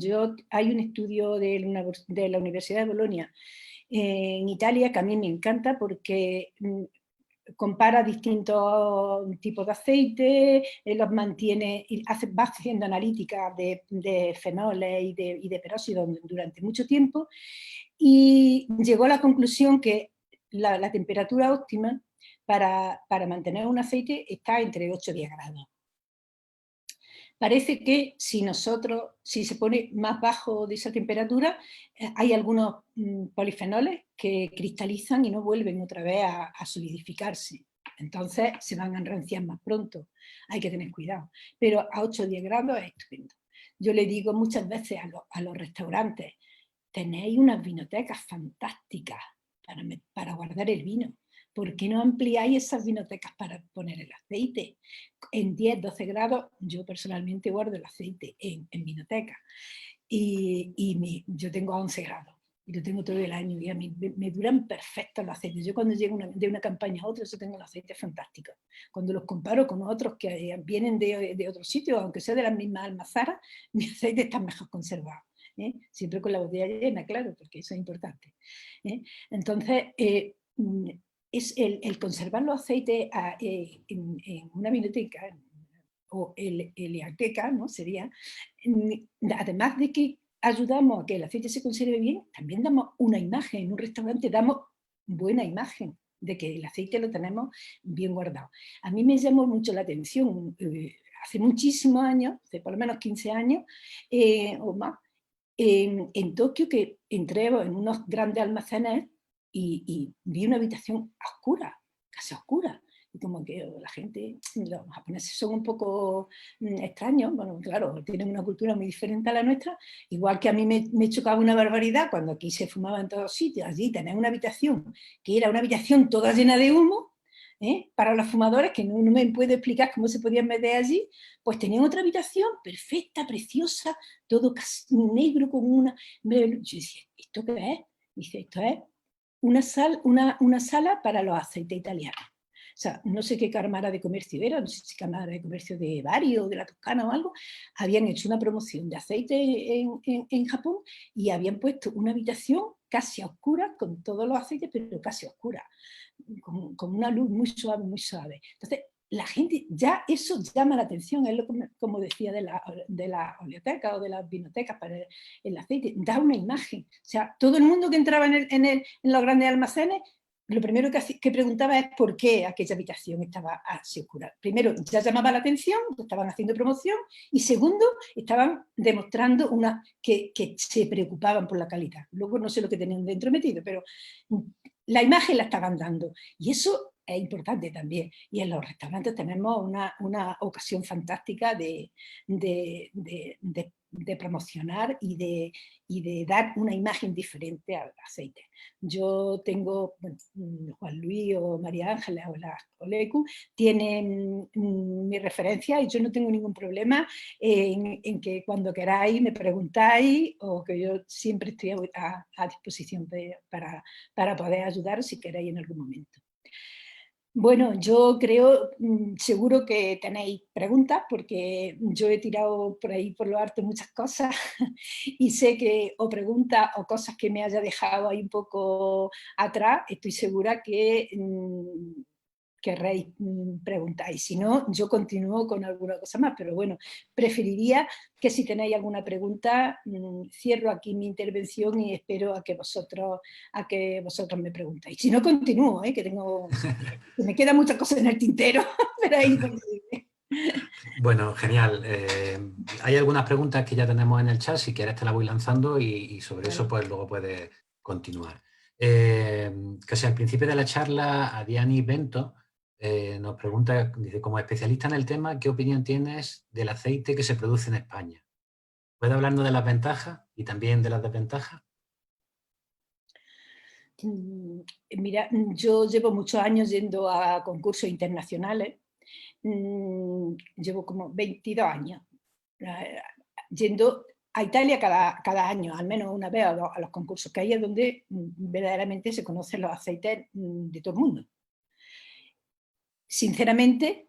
hay un estudio de la Universidad de Bolonia en Italia que a mí me encanta porque compara distintos tipos de aceite, los mantiene, va haciendo analítica de fenoles y de peróxidos durante mucho tiempo, y llegó a la conclusión que la temperatura óptima para mantener un aceite está entre 8 y 10 grados. Parece que si se pone más bajo de esa temperatura, hay algunos polifenoles que cristalizan y no vuelven otra vez a solidificarse. Entonces se van a enranciar más pronto. Hay que tener cuidado. Pero a 8 o 10 grados es estupendo. Yo le digo muchas veces a los restaurantes, tenéis unas vinotecas fantásticas para guardar el vino. ¿Por qué no ampliáis esas vinotecas para poner el aceite? En 10, 12 grados, yo personalmente guardo el aceite en vinoteca. Yo tengo 11 grados y lo tengo todo el año y a mí me duran perfectos los aceites. Yo cuando llego de una campaña a otra, yo tengo los aceites fantásticos. Cuando los comparo con otros que vienen de otros sitios, aunque sea de las mismas almazaras, mi aceite está mejor conservado. Siempre con la botella llena, claro, porque eso es importante. Entonces, es el conservar los aceites en una vinoteca, o heliateca, ¿no? Sería, además de que ayudamos a que el aceite se conserve bien, también damos una imagen. En un restaurante damos buena imagen de que el aceite lo tenemos bien guardado. A mí me llamó mucho la atención, hace muchísimos años, hace por lo menos 15 años o más, en Tokio, que entré en unos grandes almacenes y vi una habitación oscura, casi oscura. Y como que la gente, los japoneses son un poco extraños, bueno, claro, tienen una cultura muy diferente a la nuestra, igual que a mí me chocaba una barbaridad cuando aquí se fumaba en todos sitios, allí tener una habitación que era una habitación toda llena de humo, para los fumadores, que no me puedo explicar cómo se podían meter allí, pues tenían otra habitación perfecta, preciosa, todo negro con una... Yo decía, ¿esto qué es? Dice, esto es una sala para los aceites italianos. O sea, no sé qué cámara de comercio era, no sé si cámara de comercio de Bari o de la Toscana o algo, habían hecho una promoción de aceite en Japón y habían puesto una habitación casi oscura, con todos los aceites, pero casi oscura, con una luz muy suave, muy suave. Entonces, la gente, ya eso llama la atención, es lo como decía de la oleoteca o de las vinotecas para el aceite, da una imagen. O sea, todo el mundo que entraba en los grandes almacenes, lo primero que preguntaba es por qué aquella habitación estaba así oscura. Primero, ya llamaba la atención, estaban haciendo promoción, y segundo, estaban demostrando que se preocupaban por la calidad. Luego no sé lo que tenían dentro metido, pero la imagen la estaban dando. Y eso es importante también. Y en los restaurantes tenemos una ocasión fantástica de promocionar y de dar una imagen diferente al aceite. Yo tengo, bueno, Juan Luis o María Ángeles o la Olecu tienen mi referencia y yo no tengo ningún problema en que cuando queráis me preguntáis, o que yo siempre estoy a disposición para poder ayudar si queréis en algún momento. Bueno, yo creo, seguro que tenéis preguntas, porque yo he tirado por ahí por lo alto muchas cosas y sé que o preguntas o cosas que me haya dejado ahí un poco atrás, estoy segura que querréis preguntar. Y si no, yo continúo con alguna cosa más, pero bueno, preferiría que si tenéis alguna pregunta, cierro aquí mi intervención y espero a que vosotros me preguntéis. Si no, continúo, que me quedan muchas cosas en el tintero, pero es imposible. Bueno, genial. Hay algunas preguntas que ya tenemos en el chat, si quieres te las voy lanzando y sobre eso pues luego puedes continuar. Casi al principio de la charla, Adiani Bento nos pregunta, dice, como especialista en el tema, ¿qué opinión tienes del aceite que se produce en España? ¿Puede hablarnos de las ventajas y también de las desventajas? Mira, yo llevo muchos años yendo a concursos internacionales. Llevo como 22 años yendo a Italia cada año, al menos una vez a los concursos, que ahí es donde verdaderamente se conocen los aceites de todo el mundo. Sinceramente,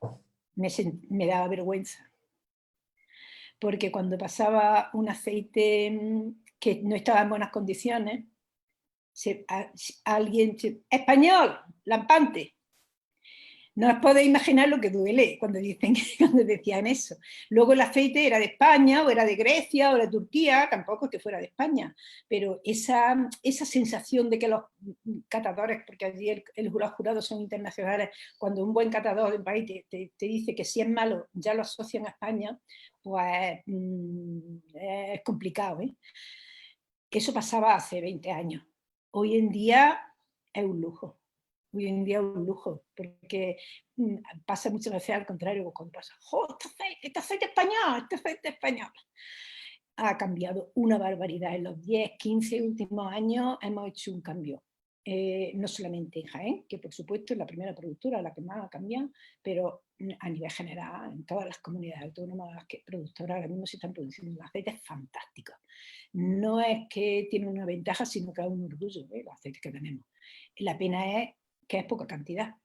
me daba vergüenza, porque cuando pasaba un aceite que no estaba en buenas condiciones, alguien, español, lampante. No os podéis imaginar lo que duele cuando decían eso. Luego el aceite era de España, o era de Grecia, o era de Turquía, tampoco es que fuera de España, pero esa sensación de que los catadores, porque allí los jurados son internacionales, cuando un buen catador de un país te dice que si es malo ya lo asocian a España, pues es complicado. Eso pasaba hace 20 años. Hoy en día es un lujo. Hoy en día es un lujo, porque pasa muchas veces al contrario, cuando pasa, ¡oh, este aceite español, este aceite español! Ha cambiado una barbaridad. En los 10, 15 últimos años hemos hecho un cambio. No solamente en Jaén, que por supuesto es la primera productora, la que más ha cambiado, pero a nivel general, en todas las comunidades autónomas que productoras ahora mismo se están produciendo aceites fantásticos. No es que tiene una ventaja, sino que es un orgullo, los aceites que tenemos. La pena es que es poca cantidad.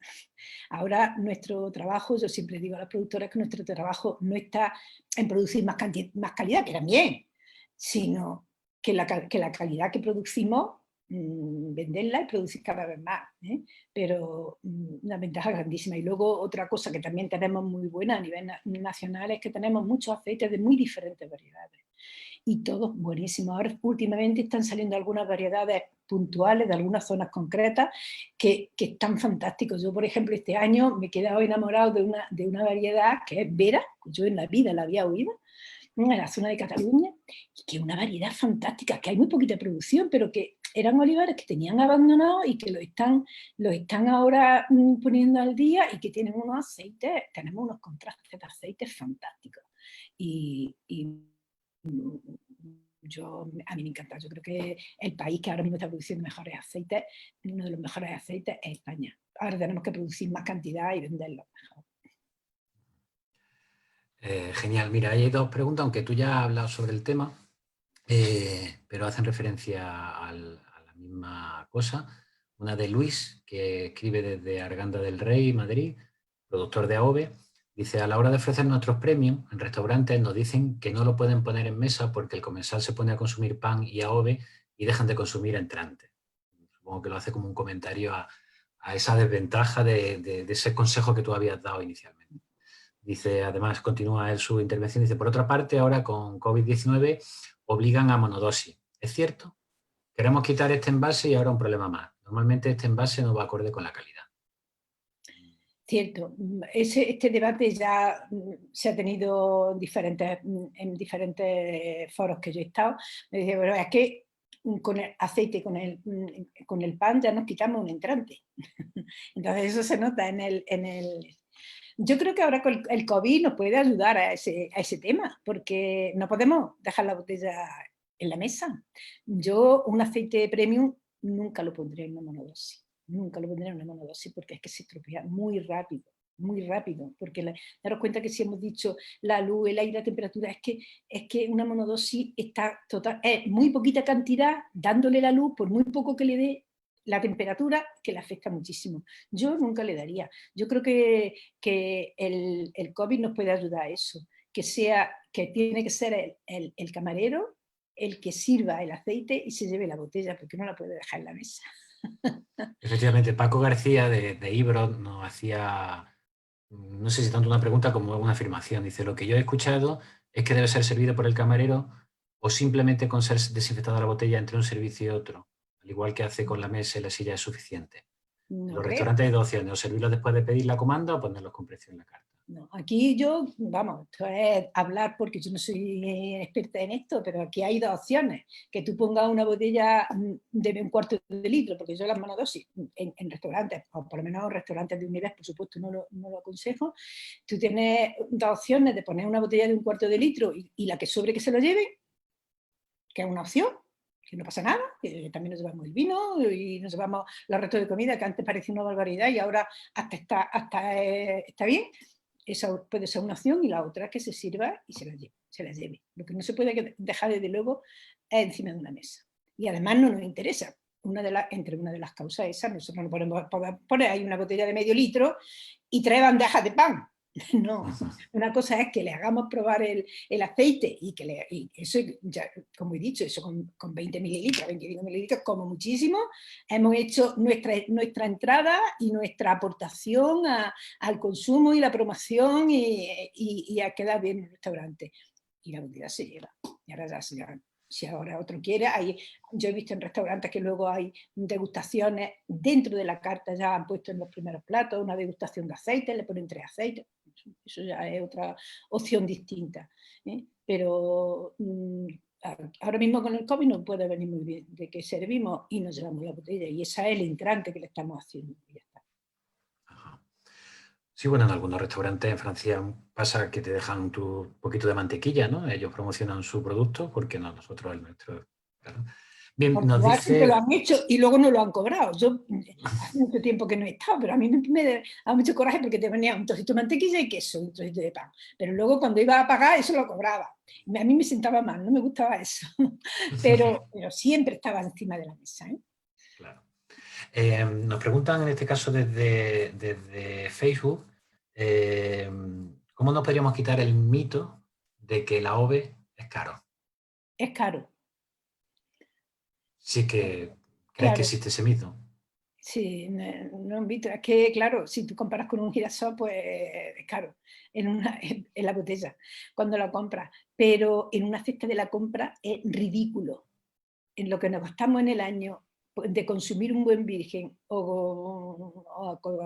Ahora nuestro trabajo, yo siempre digo a las productoras que nuestro trabajo no está en producir más calidad, que también, sino que la calidad que producimos venderla y producir cada vez más, ¿eh? Pero una ventaja grandísima. Y luego otra cosa que también tenemos muy buena a nivel nacional es que tenemos muchos aceites de muy diferentes variedades y todos buenísimos. Ahora últimamente están saliendo algunas variedades puntuales de algunas zonas concretas que están fantásticos. Yo, por ejemplo, este año me he quedado enamorado de una variedad que es Vera, yo en la vida la había oído, en la zona de Cataluña, y que es una variedad fantástica, que hay muy poquita producción, pero que eran olivares que tenían abandonados y que lo están ahora poniendo al día y que tienen unos aceites, tenemos unos contrastes de aceites fantásticos. Y a mí me encanta. Yo creo que el país que ahora mismo está produciendo mejores aceites, uno de los mejores aceites es España. Ahora tenemos que producir más cantidad y venderlos mejor. Genial. Mira, hay dos preguntas, aunque tú ya has hablado sobre el tema, pero hacen referencia a la misma cosa. Una de Luis, que escribe desde Arganda del Rey, Madrid, productor de AOVE. Dice, a la hora de ofrecer nuestros premios, en restaurantes nos dicen que no lo pueden poner en mesa porque el comensal se pone a consumir pan y AOVE y dejan de consumir entrantes. Supongo que lo hace como un comentario a esa desventaja de ese consejo que tú habías dado inicialmente. Dice, además, continúa él su intervención, dice, por otra parte, ahora con COVID-19 obligan a monodosis. ¿Es cierto? Queremos quitar este envase y ahora un problema más. Normalmente este envase no va acorde con la calidad. Cierto, este debate ya se ha tenido en diferentes foros que yo he estado. Me dice, bueno, es que con el aceite, con el pan ya nos quitamos un entrante. Entonces eso se nota en el... Yo creo que ahora con el COVID nos puede ayudar a ese tema, porque no podemos dejar la botella en la mesa. Yo un aceite premium nunca lo pondría en una monodosis. Nunca lo pondría en una monodosis porque es que se estropea muy rápido, porque daros cuenta que si hemos dicho la luz, el aire, la temperatura, es que una monodosis está total, es muy poquita cantidad, dándole la luz, por muy poco que le dé la temperatura, que le afecta muchísimo. Yo nunca le daría. Yo creo que el COVID nos puede ayudar a eso, que tiene que ser el camarero el que sirva el aceite y se lleve la botella, porque no la puede dejar en la mesa. Efectivamente, Paco García de Ibros nos hacía, no sé si tanto una pregunta como una afirmación. Dice, lo que yo he escuchado es que debe ser servido por el camarero o simplemente con ser desinfectada la botella entre un servicio y otro, al igual que hace con la mesa y la silla es suficiente. No En los creo. restaurantes hay dos opciones, o servirlos después de pedir la comanda o ponerlos con precio en la carta. No, aquí yo, vamos, esto es hablar porque yo no soy experta en esto, pero aquí hay dos opciones. Que tú pongas una botella de un cuarto de litro, porque yo las monodosis en restaurantes, o por lo menos en restaurantes de unidades, por supuesto, no lo aconsejo. Tú tienes dos opciones de poner una botella de un cuarto de litro y la que sobre que se lo lleve, que es una opción, que no pasa nada, que también nos llevamos el vino y nos llevamos los restos de comida, que antes parecía una barbaridad y ahora está bien. Esa puede ser una opción y la otra que se sirva y se la lleve. Lo que no se puede dejar desde luego es encima de una mesa. Y además no nos interesa. Entre una de las causas esas, nosotros no podemos poner ahí una botella de medio litro y 3 bandejas de pan. No, una cosa es que le hagamos probar el aceite y eso, ya, como he dicho, eso con 20 mililitros, 25 mililitros, como muchísimo, hemos hecho nuestra entrada y nuestra aportación al consumo y la promoción y a quedar bien en el restaurante. Y la botella se lleva. Y ahora ya se lleva. Si ahora otro quiere, yo he visto en restaurantes que luego hay degustaciones dentro de la carta, ya han puesto en los primeros platos una degustación de aceite, le ponen 3 aceites, eso ya es otra opción distinta. Pero ahora mismo con el COVID no puede venir muy bien, de que servimos y nos llevamos la botella, y ese es el entrante que le estamos haciendo. Y ya está. Sí, bueno, en algunos restaurantes en Francia pasa que te dejan tu poquito de mantequilla, ¿no? Ellos promocionan su producto, porque no, nosotros el nuestro. Claro. Bien, nos Siempre lo dice... han hecho y luego no lo han cobrado. Yo hace mucho tiempo que no he estado, pero a mí me da mucho coraje porque te venía un trocito de mantequilla y queso, un trocito de pan. Pero luego cuando iba a pagar, eso lo cobraba. A mí me sentaba mal, no me gustaba eso. Pero siempre estaba encima de la mesa. Claro. Nos preguntan en este caso desde Facebook, ¿cómo nos podríamos quitar el mito de que la AOVE es caro? Es caro. Sí que ¿Crees que Claro, existe ese mito? sí, no invito. Es que, claro, si tú comparas con un girasol, pues es caro en la botella cuando la compras. Pero en una cesta de la compra es ridículo. En lo que nos gastamos en el año de consumir un buen virgen o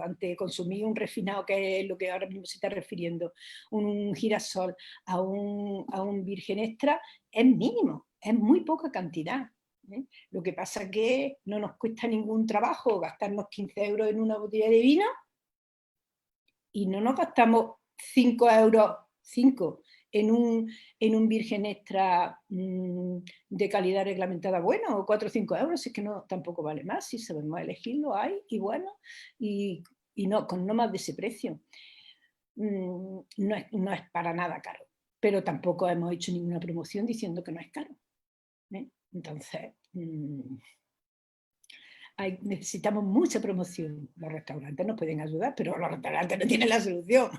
ante consumir un refinado, que es lo que ahora mismo se está refiriendo, un girasol a un virgen extra, es mínimo, es muy poca cantidad. ¿Eh? Lo que pasa es que no nos cuesta ningún trabajo gastarnos 15 euros en una botella de vino y no nos gastamos 5 euros, 5 en un virgen extra de calidad reglamentada bueno, o 4 o 5 euros, si es que no, tampoco vale más, si sabemos elegirlo hay, y bueno, y no, con no más de ese precio. No es para nada caro, pero tampoco hemos hecho ninguna promoción diciendo que no es caro. ¿Eh? Entonces, necesitamos mucha promoción. Los restaurantes nos pueden ayudar, pero los restaurantes no tienen la solución.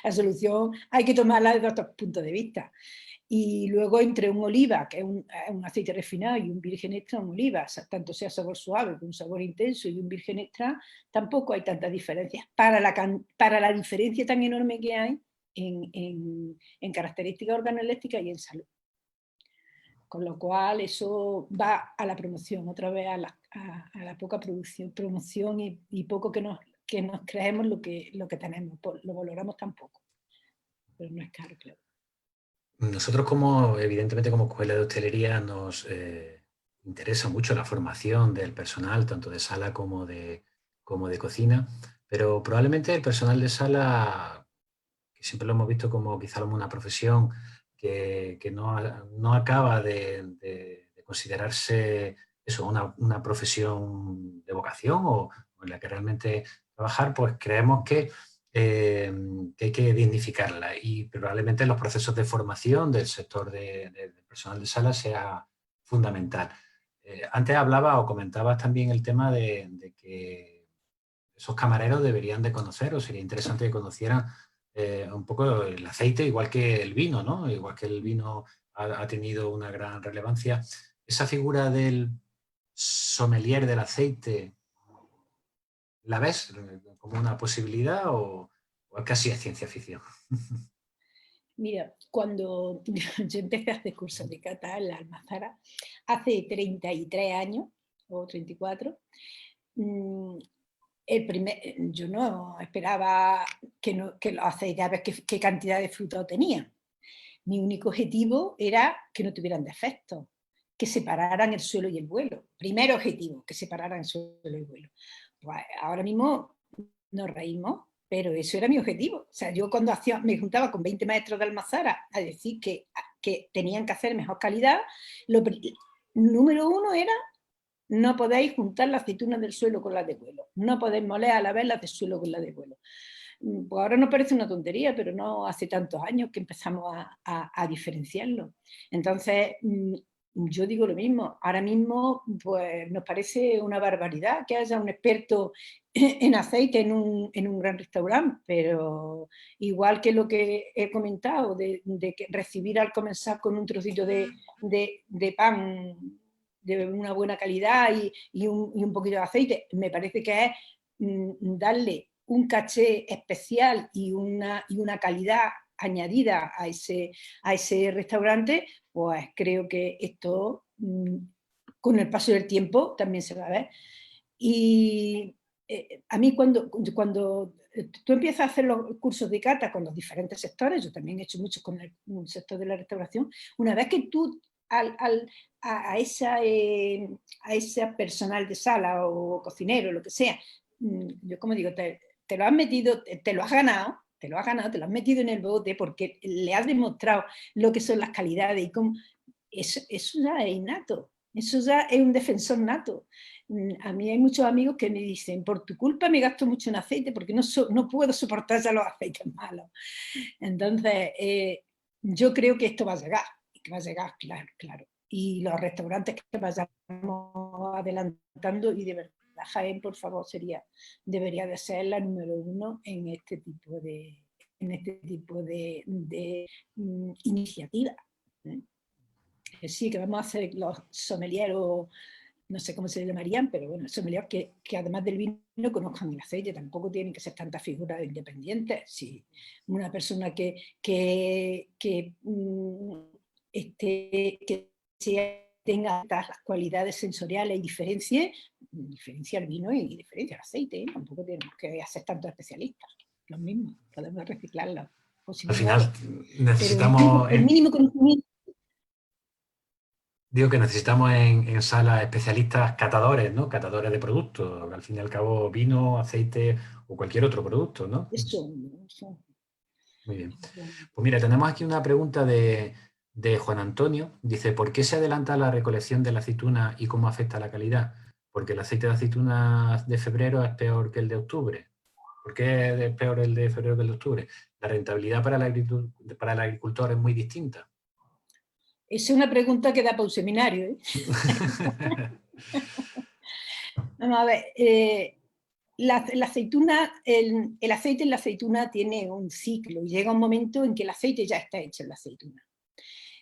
La solución hay que tomarla desde otros puntos de vista. Y luego entre un oliva, que es un aceite refinado, y un virgen extra, un oliva, tanto sea sabor suave como un sabor intenso, y un virgen extra, tampoco hay tantas diferencias. Para la diferencia tan enorme que hay en características organolécticas y en salud. Con lo cual eso va a la promoción, otra vez a la poca promoción y poco que nos creemos lo que tenemos, lo valoramos tan poco, pero no es caro, claro. Nosotros como, evidentemente, como escuela de hostelería nos interesa mucho la formación del personal, tanto de sala como de cocina, pero probablemente el personal de sala, que siempre lo hemos visto como quizá como una profesión que no acaba de considerarse eso, una profesión de vocación o en la que realmente trabajar, pues creemos que hay que dignificarla y probablemente los procesos de formación del sector del personal de sala sea fundamental. Antes hablaba o comentabas también el tema de que esos camareros deberían de conocer o sería interesante que conocieran un poco el aceite, igual que el vino, ¿no? Igual que el vino ha tenido una gran relevancia. Esa figura del sommelier del aceite, ¿la ves como una posibilidad o casi es ciencia ficción? Mira, cuando yo empecé a hacer cursos de cata en la Almazara, hace 33 años, o 34, yo no esperaba que los aceites, a ver qué cantidad de fruta tenía. Mi único objetivo era que no tuvieran defectos, que separaran el suelo y el vuelo. Primer objetivo, que separaran el suelo y el vuelo. Pues ahora mismo nos reímos, pero eso era mi objetivo. O sea, yo cuando me juntaba con 20 maestros de Almazara a decir que tenían que hacer mejor calidad, número uno era: no podéis juntar las aceitunas del suelo con las de vuelo. No podéis moler a la vez las del suelo con las de vuelo. Pues ahora nos parece una tontería, pero no hace tantos años que empezamos a diferenciarlo. Entonces, yo digo lo mismo. Ahora mismo pues, nos parece una barbaridad que haya un experto en aceite en un gran restaurante, pero igual que lo que he comentado, de que recibir al comenzar con un trocito de pan de una buena calidad y un poquito de aceite, me parece que es darle un caché especial y una calidad añadida a ese restaurante, pues creo que esto con el paso del tiempo también se va a ver. Y a mí cuando tú empiezas a hacer los cursos de cata con los diferentes sectores, yo también he hecho muchos con el sector de la restauración, una vez que tú a ese personal de sala o cocinero, lo que sea, yo como digo, te lo has metido, te lo has ganado, te lo has metido en el bote porque le has demostrado lo que son las calidades y cómo, eso ya es innato, eso ya es un defensor nato. A mí hay muchos amigos que me dicen, por tu culpa me gasto mucho en aceite porque no puedo soportar ya los aceites malos. Entonces, yo creo que esto va a llegar, que va a llegar, claro, claro. Y los restaurantes que vayamos adelantando, y de verdad, Jaén, por favor, debería de ser la número uno en este tipo de iniciativas. ¿Eh? Que sí, que vamos a hacer los sommeliers no sé cómo se llamarían, pero bueno, sommeliers que además del vino conozcan el aceite, tampoco tienen que ser tantas figuras independientes. Si una persona que tenga las cualidades sensoriales y diferencia el vino y diferencia el aceite, ¿eh? Tampoco tenemos que hacer tantos especialistas, los mismos, podemos reciclarlos. Al final necesitamos... el mínimo conocimiento. Digo que necesitamos en salas especialistas catadores, ¿no? Catadores de productos. Al fin y al cabo, vino, aceite o cualquier otro producto, ¿no? Eso. Muy bien. Pues mira, tenemos aquí una pregunta de Juan Antonio. Dice, ¿por qué se adelanta la recolección de la aceituna y cómo afecta la calidad? Porque el aceite de aceituna de febrero es peor que el de octubre. ¿Por qué es peor el de febrero que el de octubre? La rentabilidad para el agricultor es muy distinta. Esa es una pregunta que da para un seminario, ¿eh? Vamos a ver, la aceituna, el aceite en la aceituna tiene un ciclo y llega un momento en que el aceite ya está hecho en la aceituna.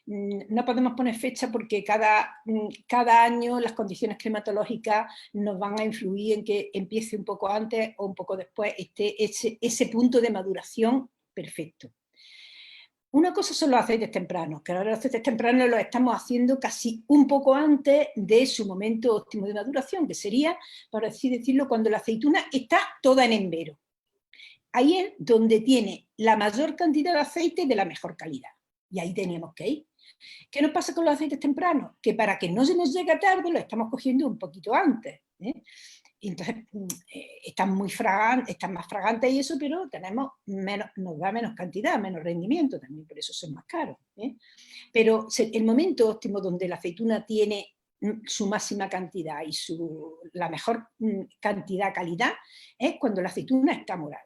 No podemos poner fecha porque cada año las condiciones climatológicas nos van a influir en que empiece un poco antes o un poco después ese punto de maduración perfecto. Una cosa son los aceites tempranos, que ahora los aceites tempranos los estamos haciendo casi un poco antes de su momento óptimo de maduración, que sería, por así decirlo, cuando la aceituna está toda en embero. Ahí es donde tiene la mayor cantidad de aceite de la mejor calidad. Y ahí teníamos que ir. ¿Qué nos pasa con los aceites tempranos? Que para que no se nos llegue tarde, lo estamos cogiendo un poquito antes, ¿eh? Y entonces están más fragantes y eso, pero nos da menos cantidad, menos rendimiento, también por eso son más caros, ¿eh? Pero el momento óptimo donde la aceituna tiene su máxima cantidad y la mejor calidad es cuando la aceituna está morada.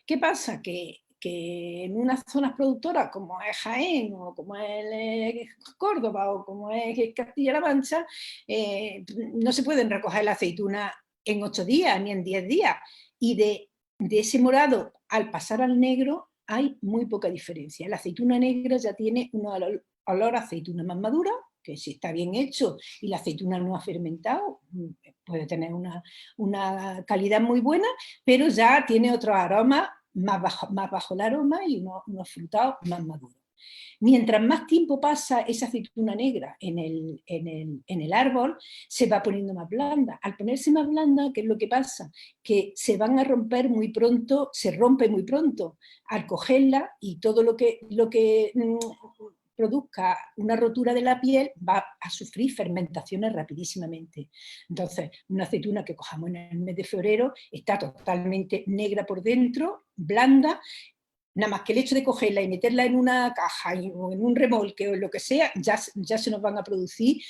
¿Qué pasa? Que en unas zonas productoras como es Jaén o como es Córdoba o como es Castilla-La Mancha, no se pueden recoger la aceituna en 8 días ni en 10 días. Y de ese morado al pasar al negro hay muy poca diferencia. La aceituna negra ya tiene un olor a aceituna más madura, que si está bien hecho y la aceituna no ha fermentado, puede tener una calidad muy buena, pero ya tiene otros aromas más bajo el aroma y unos frutados más maduros. Mientras más tiempo pasa esa aceituna negra en el árbol, se va poniendo más blanda. Al ponerse más blanda, ¿qué es lo que pasa? Que se van a romper muy pronto, se rompe muy pronto al cogerla y todo lo que produzca una rotura de la piel va a sufrir fermentaciones rapidísimamente. Entonces, una aceituna que cojamos en el mes de febrero está totalmente negra por dentro, blanda, nada más que el hecho de cogerla y meterla en una caja o en un remolque o lo que sea, ya se nos van a producir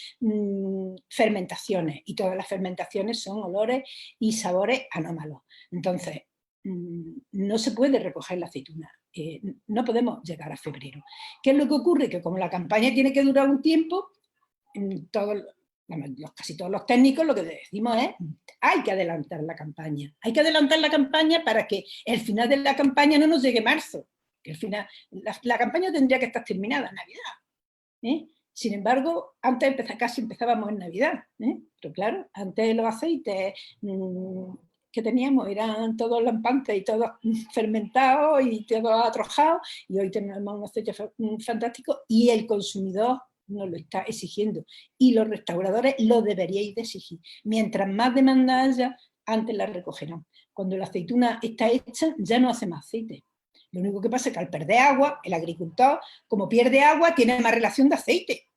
fermentaciones, y todas las fermentaciones son olores y sabores anómalos. Entonces, no se puede recoger la aceituna, no podemos llegar a febrero. ¿Qué es lo que ocurre? Que como la campaña tiene que durar un tiempo, casi todos los técnicos lo que decimos es: hay que adelantar la campaña. Hay que adelantar la campaña para que el final de la campaña no nos llegue marzo. Que el final, la campaña tendría que estar terminada en Navidad, ¿eh? Sin embargo, antes casi empezábamos en Navidad, ¿eh? Pero claro, antes los aceites que teníamos eran todos lampantes y todos fermentados y todos atrojados, y hoy tenemos un aceite fantástico y el consumidor nos lo está exigiendo, y los restauradores lo deberíais de exigir. Mientras más demanda haya, antes la recogerán. Cuando la aceituna está hecha, ya no hace más aceite. Lo único que pasa es que al perder agua, el agricultor, como pierde agua, tiene más relación de aceite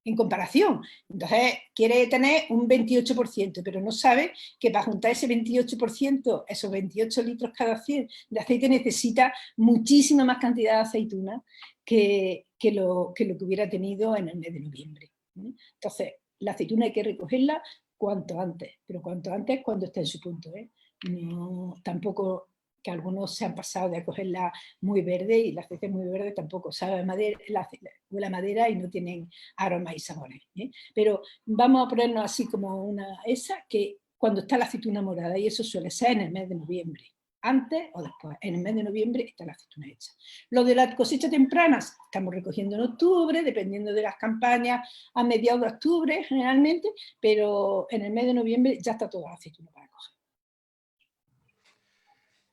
en comparación. Entonces quiere tener un 28%, pero no sabe que para juntar ese 28%, esos 28 litros cada 100 de aceite, necesita muchísima más cantidad de aceituna que lo que hubiera tenido en el mes de noviembre. Entonces, la aceituna hay que recogerla cuanto antes, pero cuanto antes cuando esté en su punto, ¿eh? No, tampoco, que algunos se han pasado de cogerla muy verde, y el aceite muy verde tampoco sabe a madera, la madera, y no tienen aromas y sabores, ¿eh? Pero vamos a ponernos así como esa, que cuando está la aceituna morada, y eso suele ser en el mes de noviembre. antes o después. En el mes de noviembre está la aceituna hecha. Lo de la cosecha temprana estamos recogiendo en octubre, dependiendo de las campañas, a mediados de octubre generalmente, pero en el mes de noviembre ya está toda la aceituna para coger.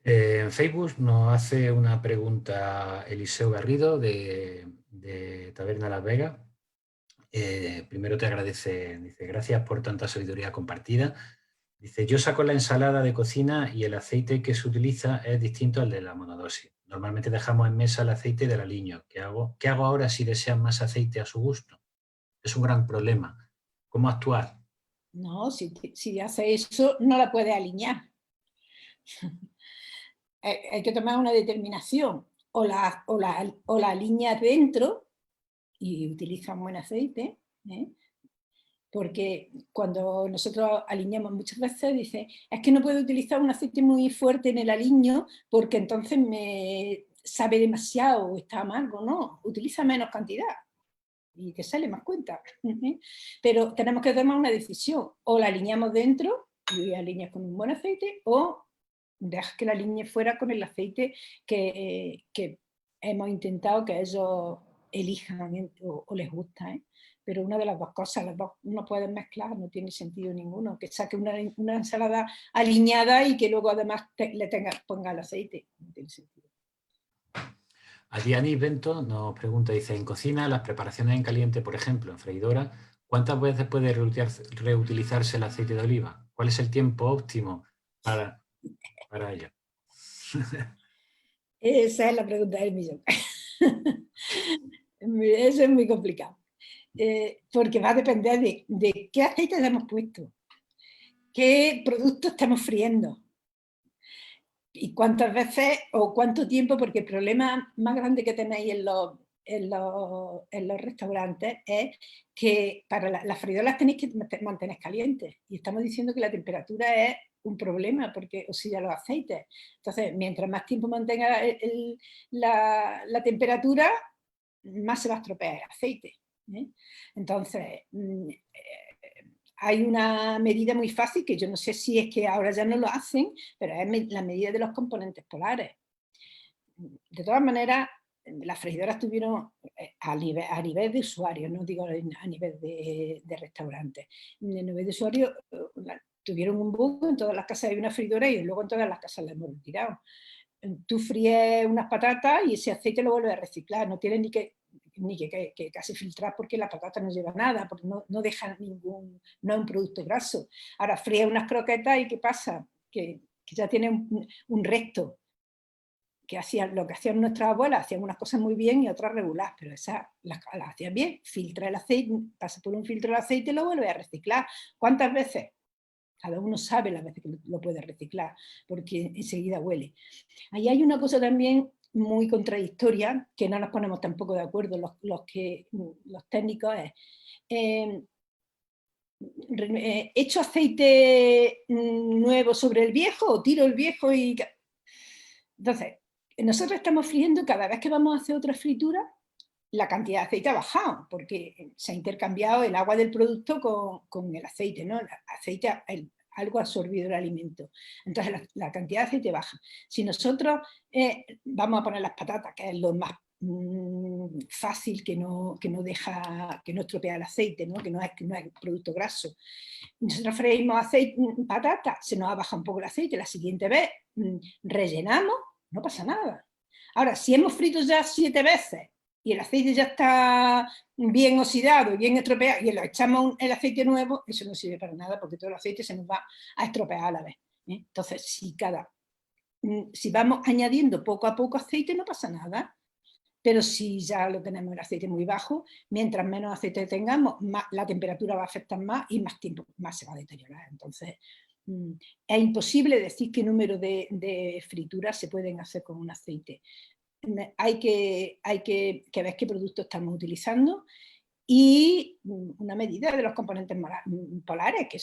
En Facebook nos hace una pregunta Eliseo Garrido de Taberna Las Vegas. Primero te agradece, dice, gracias por tanta sabiduría compartida. Dice, yo saco la ensalada de cocina y el aceite que se utiliza es distinto al de la monodosis. Normalmente dejamos en mesa el aceite del aliño. ¿Qué hago ahora si desean más aceite a su gusto? Es un gran problema. ¿Cómo actuar? No, si hace eso, no la puede alinear. Hay que tomar una determinación. O la alineas dentro y utiliza un buen aceite, ¿eh? Porque cuando nosotros alineamos muchas veces, dice, es que no puedo utilizar un aceite muy fuerte en el aliño porque entonces me sabe demasiado o está amargo. No, utiliza menos cantidad y te sale más cuenta. Pero tenemos que tomar una decisión, o la alineamos dentro y alineas con un buen aceite, o dejas que la alinee fuera con el aceite que hemos intentado que ellos elijan o les gusta, ¿eh? Pero una de las dos cosas, las dos no pueden mezclar, no tiene sentido ninguno, que saque una ensalada aliñada y que luego además ponga el aceite, no tiene sentido. A Dianis Bento nos pregunta, dice, en cocina, las preparaciones en caliente, por ejemplo, en freidora, ¿cuántas veces puede reutilizarse el aceite de oliva? ¿Cuál es el tiempo óptimo para ello? Esa es la pregunta del millón. Eso es muy complicado. Porque va a depender de qué aceite hemos puesto, qué producto estamos friendo y cuántas veces o cuánto tiempo, porque el problema más grande que tenéis en los restaurantes es que para las freidoras tenéis que mantener calientes y estamos diciendo que la temperatura es un problema porque oxida los aceites. Entonces, mientras más tiempo mantenga la temperatura, más se va a estropear el aceite, ¿eh? Entonces, hay una medida muy fácil que yo no sé si es que ahora ya no lo hacen, pero es la medida de los componentes polares. De todas maneras, las freidoras tuvieron a nivel de usuario, no digo a nivel de restaurantes, a nivel de usuario tuvieron un bug, en todas las casas hay una freidora y luego en todas las casas la hemos retirado. Tú fríes unas patatas y ese aceite lo vuelves a reciclar, no tiene ni que casi filtrar porque la patata no lleva nada, porque no deja no es un producto graso. Ahora fríes unas croquetas y ¿qué pasa? Que ya tiene un resto. Lo que hacían nuestras abuelas, hacían unas cosas muy bien y otras regular, pero esas las hacían bien, filtra el aceite, pasa por un filtro el aceite y lo vuelve a reciclar. ¿Cuántas veces? Cada uno sabe las veces que lo puede reciclar, porque enseguida huele. Ahí hay una cosa también muy contradictoria, que no nos ponemos tampoco de acuerdo los técnicos, es ¿echo aceite nuevo sobre el viejo o tiro el viejo? Entonces, nosotros estamos friendo, cada vez que vamos a hacer otra fritura, la cantidad de aceite ha bajado, porque se ha intercambiado el agua del producto con el aceite, ¿no? El aceite, algo absorbido el alimento. Entonces la cantidad de aceite baja. Si nosotros vamos a poner las patatas, que es lo más fácil, que no estropea el aceite, ¿no? Que no es producto graso. Nosotros freímos patata, se nos ha bajado un poco el aceite, la siguiente vez rellenamos, no pasa nada. Ahora, si hemos frito ya 7 veces y el aceite ya está bien oxidado y bien estropeado y le echamos el aceite nuevo, eso no sirve para nada porque todo el aceite se nos va a estropear a la vez, ¿eh? Entonces, si vamos añadiendo poco a poco aceite, no pasa nada. Pero si ya lo tenemos el aceite muy bajo, mientras menos aceite tengamos, la temperatura va a afectar más y más tiempo más se va a deteriorar. Entonces, es imposible decir qué número de frituras se pueden hacer con un aceite. Hay que ver qué producto estamos utilizando y una medida de los componentes polares, que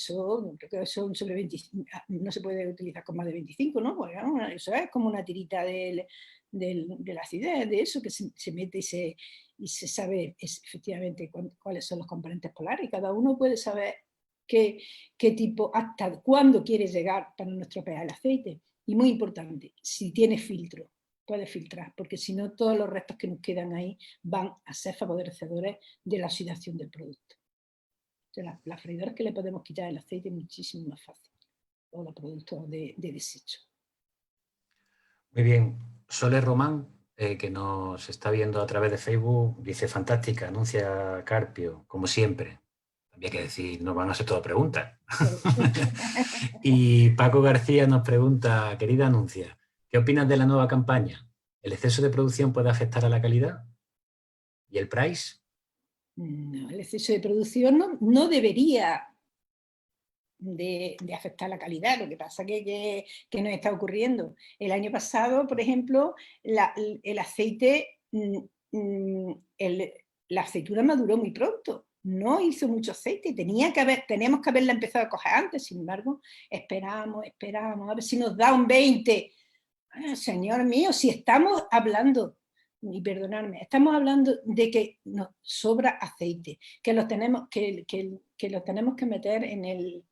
creo que son sobre 25, no se puede utilizar con más de 25, ¿no? Bueno, eso es como una tirita de la acidez, de eso que se mete y se sabe efectivamente cuáles son los componentes polares, y cada uno puede saber qué tipo, hasta cuándo quiere llegar para no estropear el aceite. Y muy importante, si tiene filtro, puede filtrar, porque si no todos los restos que nos quedan ahí van a ser favorecedores de la oxidación del producto. Entonces, las freidoras que le podemos quitar el aceite es muchísimo más fácil, o los productos de desecho. Muy bien. Sole Román, que nos está viendo a través de Facebook, dice: fantástica, anuncia Carpio, como siempre. Había que decir, no van a ser todas preguntas. Y Paco García nos pregunta: querida Anuncia, ¿qué opinas de la nueva campaña? ¿El exceso de producción puede afectar a la calidad? ¿Y el price? No, el exceso de producción no debería de afectar la calidad. Lo que pasa que nos está ocurriendo. El año pasado, por ejemplo, el aceite, la aceituna maduró muy pronto. No hizo mucho aceite, teníamos que haberla empezado a coger antes. Sin embargo, esperamos, a ver si nos da un 20. Señor mío, si estamos hablando, y perdonadme, estamos hablando de que nos sobra aceite, que lo tenemos que meter en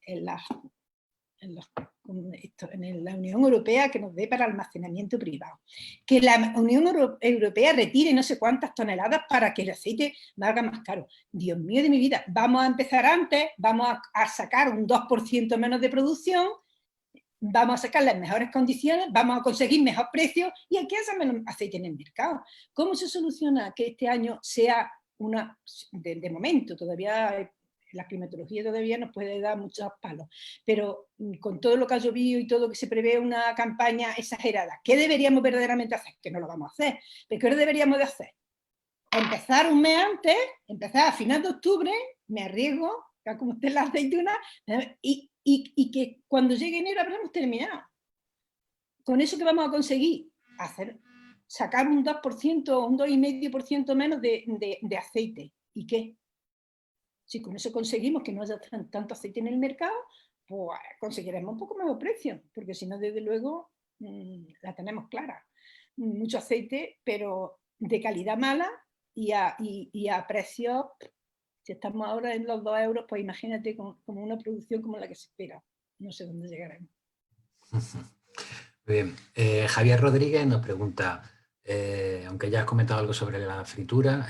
la Unión Europea, que nos dé para almacenamiento privado. Que la Unión Europea retire no sé cuántas toneladas para que el aceite valga más caro. Dios mío de mi vida, vamos a empezar antes, vamos a sacar un 2% menos de producción, vamos a sacar las mejores condiciones, vamos a conseguir mejor precio y aquí hace menos aceite en el mercado. ¿Cómo se soluciona que este año sea una, de momento, todavía la climatología todavía nos puede dar muchos palos, pero con todo lo que ha llovido y todo que se prevé una campaña exagerada, ¿qué deberíamos verdaderamente hacer? Que no lo vamos a hacer, pero ¿qué deberíamos de hacer? Empezar un mes antes, empezar a finales de octubre, me arriesgo, como usted la aceituna, y que cuando llegue enero habremos terminado. Con eso que vamos a conseguir, sacar un 2%, un 2,5% menos de aceite. ¿Y qué? Si con eso conseguimos que no haya tanto aceite en el mercado, pues conseguiremos un poco mejor precio, porque si no, desde luego, la tenemos clara. Mucho aceite, pero de calidad mala y a precios, si estamos ahora en los 2 euros, pues imagínate como una producción como la que se espera. No sé dónde llegaremos. Bien. Javier Rodríguez nos pregunta, aunque ya has comentado algo sobre la fritura,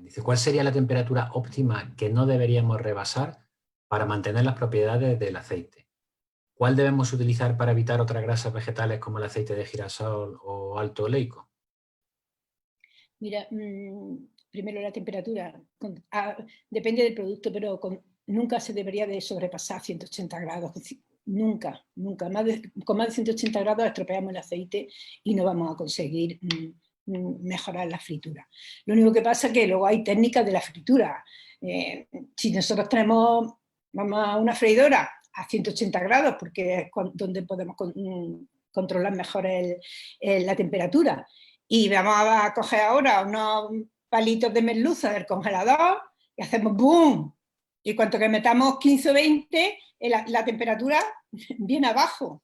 dice: ¿cuál sería la temperatura óptima que no deberíamos rebasar para mantener las propiedades del aceite? ¿Cuál debemos utilizar para evitar otras grasas vegetales como el aceite de girasol o alto oleico? Mira, primero la temperatura. Depende del producto, pero nunca se debería de sobrepasar 180 grados. Nunca. Con más de 180 grados estropeamos el aceite y no vamos a conseguir mejorar la fritura. Lo único que pasa es que luego hay técnicas de la fritura. Si nosotros tenemos, vamos a una freidora a 180 grados, porque es donde podemos controlar mejor la temperatura, y vamos a coger ahora unos palitos de merluza del congelador y hacemos ¡boom! Y cuanto que metamos 15 o 20, la temperatura viene abajo.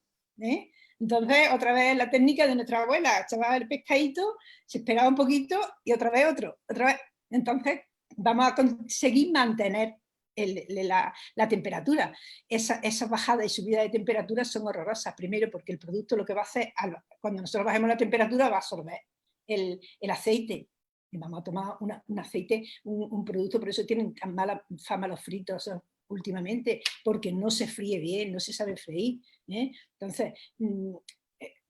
Entonces, otra vez la técnica de nuestra abuela: echaba el pescadito, se esperaba un poquito y otra vez otro. Otra vez. Entonces, vamos a conseguir mantener la temperatura. Esas bajadas y subidas de temperatura son horrorosas. Primero, porque el producto lo que va a hacer, cuando nosotros bajemos la temperatura, va a absorber el aceite. Y vamos a tomar un aceite, un producto, por eso tienen tan mala fama los fritos últimamente, porque no se fríe bien, no se sabe freír. Entonces,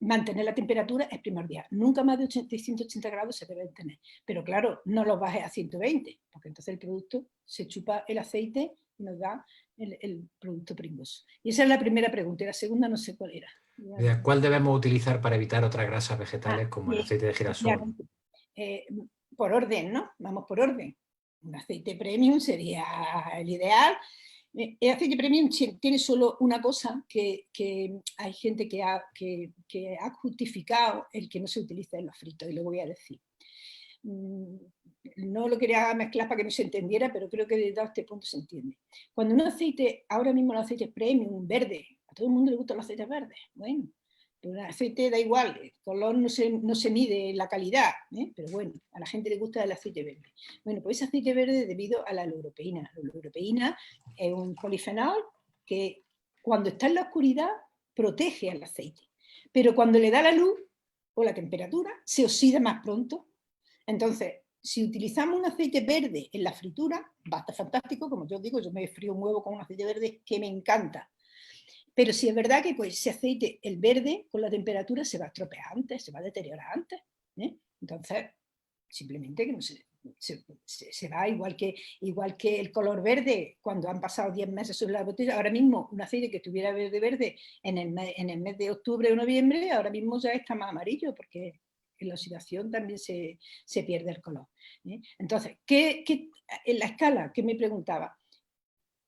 mantener la temperatura es primordial. Nunca más de 180 grados se deben tener. Pero claro, no los bajes a 120, porque entonces el producto se chupa el aceite y nos da el producto pringoso. Y esa es la primera pregunta. Y la segunda no sé cuál era. ¿Cuál debemos utilizar para evitar otras grasas vegetales como el aceite de girasol? Por orden, ¿no? Vamos por orden. Un aceite premium sería el ideal. El aceite premium tiene solo una cosa, que hay gente que ha justificado el que no se utiliza en los fritos, y lo voy a decir. No lo quería mezclar para que no se entendiera, pero creo que desde este punto se entiende. Cuando un aceite, ahora mismo el aceite premium, verde, a todo el mundo le gustan los aceites verdes, bueno, pero el aceite da igual, el color no se mide la calidad, pero bueno, a la gente le gusta el aceite verde. Bueno, pues ese aceite verde debido a la leuropeína. La leuropeína es un polifenol que cuando está en la oscuridad protege al aceite. pero cuando le da la luz o la temperatura, se oxida más pronto. Entonces, si utilizamos un aceite verde en la fritura, va a estar fantástico, como yo os digo, yo me frío un huevo con un aceite verde que me encanta. Pero si es verdad que pues, ese aceite, el verde, con la temperatura se va a estropear antes, se va a deteriorar antes. Entonces, simplemente que no se va, igual que el color verde, cuando han pasado 10 meses sobre la botella. Ahora mismo, un aceite que estuviera verde en el mes de octubre o noviembre, ahora mismo ya está más amarillo, porque en la oxidación también se pierde el color. Entonces, en la escala que me preguntaba,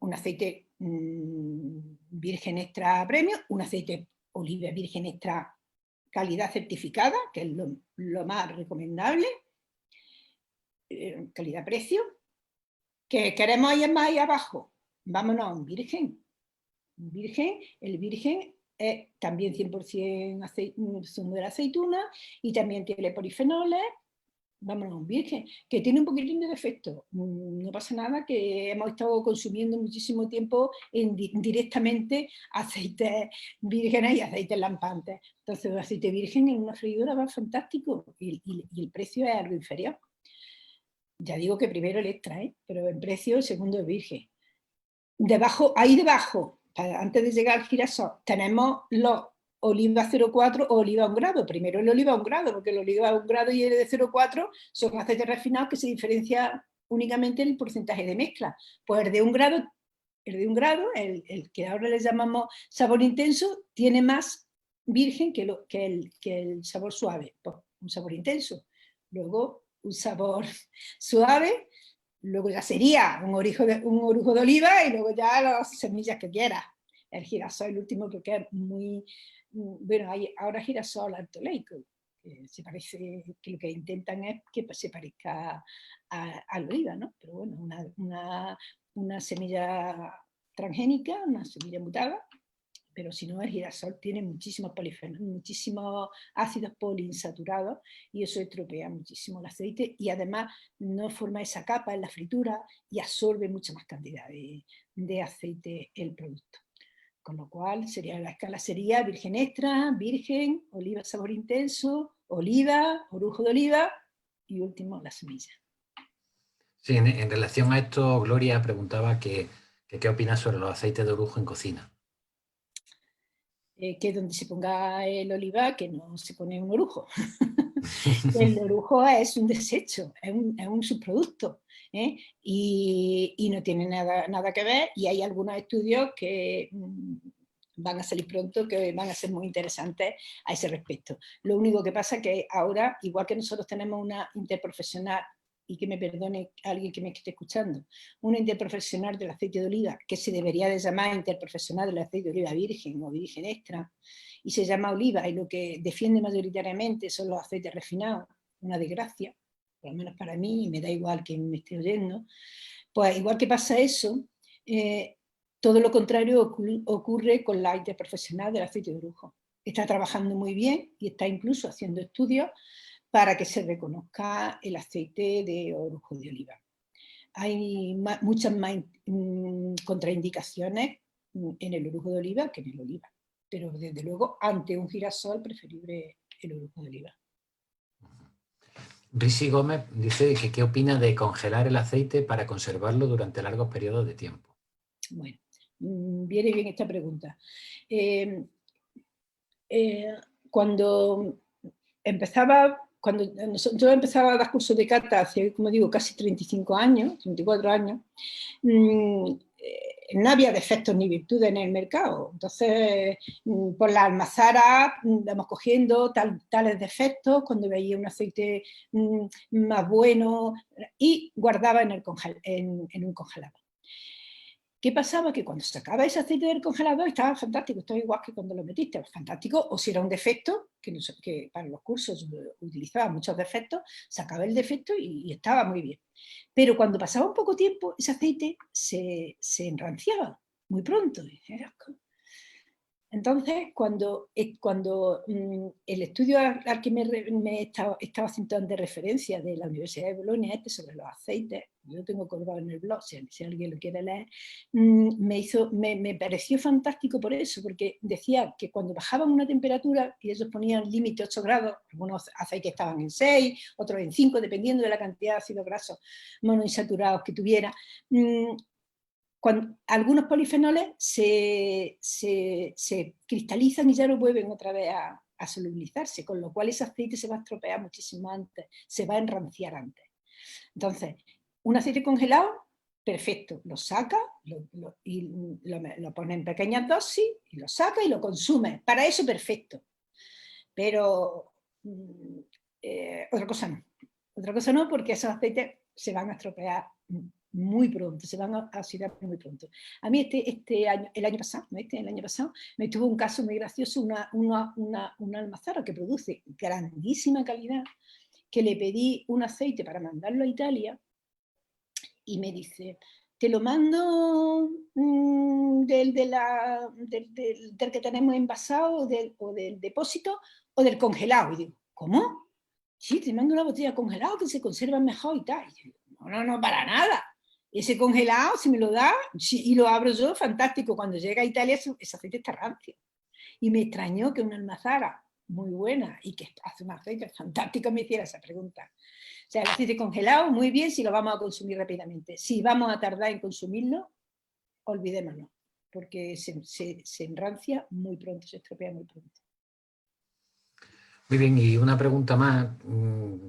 un aceite virgen extra premium, un aceite oliva virgen extra calidad certificada, que es lo más recomendable, calidad-precio. ¿Que queremos ir más ahí abajo? Vámonos a un virgen. El virgen es también 100% zumo de la aceituna y también tiene polifenoles. Vámonos a un virgen, que tiene un poquitín de defecto. No pasa nada, que hemos estado consumiendo muchísimo tiempo directamente aceites vírgenes y aceites lampantes. Entonces, el aceite virgen en una freidora va fantástico y el precio es algo inferior. Ya digo que primero el extra, pero en precio el segundo es virgen. Ahí debajo, antes de llegar al girasol, tenemos los oliva 0,4 o oliva a 1 grado. Primero el oliva a 1 grado, porque el oliva a 1 grado y el de 0,4 son aceites refinados que se diferencian únicamente en el porcentaje de mezcla. Pues el de 1 grado, el que ahora le llamamos sabor intenso, tiene más virgen que el sabor suave. Pues un sabor intenso. Luego un sabor suave, luego ya sería un orujo de oliva y luego ya las semillas que quieras. El girasol, el último, porque es muy... Bueno, hay ahora girasol altoleico, que se parece, que lo que intentan es que se parezca al oliva, ¿no? Pero bueno, una semilla transgénica, una semilla mutada, pero si no, el girasol tiene muchísimos polifenoles, muchísimos ácidos poliinsaturados y eso estropea muchísimo el aceite y además no forma esa capa en la fritura y absorbe mucha más cantidad de aceite el producto. Con lo cual, la escala sería virgen extra, virgen, oliva sabor intenso, oliva, orujo de oliva y último, la semilla. Sí, en relación a esto, Gloria preguntaba qué opinas sobre los aceites de orujo en cocina. Que donde se ponga el oliva, que no se pone un orujo. El orujo es un desecho, es un subproducto, y no tiene nada que ver, y hay algunos estudios que van a salir pronto, que van a ser muy interesantes a ese respecto. Lo único que pasa es que ahora, igual que nosotros tenemos una interprofesional, y que me perdone alguien que me esté escuchando, una interprofesional del aceite de oliva, que se debería de llamar interprofesional del aceite de oliva virgen o virgen extra, y se llama oliva, y lo que defiende mayoritariamente son los aceites refinados, una desgracia, por lo menos para mí, y me da igual que me esté oyendo. Pues igual que pasa eso, todo lo contrario ocurre con la interprofesional del aceite de orujo. Está trabajando muy bien y está incluso haciendo estudios para que se reconozca el aceite de orujo de oliva. Hay muchas más contraindicaciones en el orujo de oliva que en el oliva, pero desde luego ante un girasol preferible el orujo de oliva. Risi Gómez dice que qué opina de congelar el aceite para conservarlo durante largos periodos de tiempo. Bueno, viene bien esta pregunta. Cuando yo empezaba a dar cursos de cata hace, como digo, casi 35 años, 34 años, no había defectos ni virtudes en el mercado. Entonces, por las almazaras vamos cogiendo tales defectos cuando veía un aceite más bueno y guardaba en un congelador. ¿Qué pasaba? Que cuando sacaba ese aceite del congelador estaba fantástico, estaba igual que cuando lo metiste, fantástico, o si era un defecto, que para los cursos utilizaba muchos defectos, sacaba el defecto y estaba muy bien. Pero cuando pasaba un poco tiempo, ese aceite se enranciaba muy pronto. Entonces, cuando el estudio al que estaba haciendo de referencia de la Universidad de Bolonia, sobre los aceites, yo lo tengo colgado en el blog, si alguien lo quiere leer, me pareció fantástico por eso, porque decía que cuando bajaban una temperatura, y ellos ponían límite 8 grados, algunos aceites estaban en 6, otros en 5, dependiendo de la cantidad de ácidos grasos monoinsaturados que tuviera, algunos polifenoles se cristalizan y ya no vuelven otra vez a solubilizarse, con lo cual ese aceite se va a estropear muchísimo antes, se va a enranciar antes. Entonces, un aceite congelado, perfecto, lo saca y lo pone en pequeñas dosis, y lo saca y lo consume. Para eso, perfecto. Pero otra cosa no. Otra cosa no, porque esos aceites se van a estropear muy pronto, se van a oxidar muy pronto. A mí el año pasado, me tuvo un caso muy gracioso, una almazara que produce grandísima calidad, que le pedí un aceite para mandarlo a Italia y me dice, te lo mando del que tenemos envasado o del depósito o del congelado. Y digo, ¿cómo? Sí, te mando una botella congelada que se conserva mejor y tal. Y digo, no, para nada. Ese congelado, si me lo da, y lo abro yo, fantástico. Cuando llega a Italia, ese aceite está rancio. Y me extrañó que una almazara muy buena y que hace un aceite fantástico me hiciera esa pregunta. O sea, el aceite congelado, muy bien si lo vamos a consumir rápidamente. Si vamos a tardar en consumirlo, olvidémonos, porque se enrancia muy pronto, se estropea muy pronto. Muy bien, y una pregunta más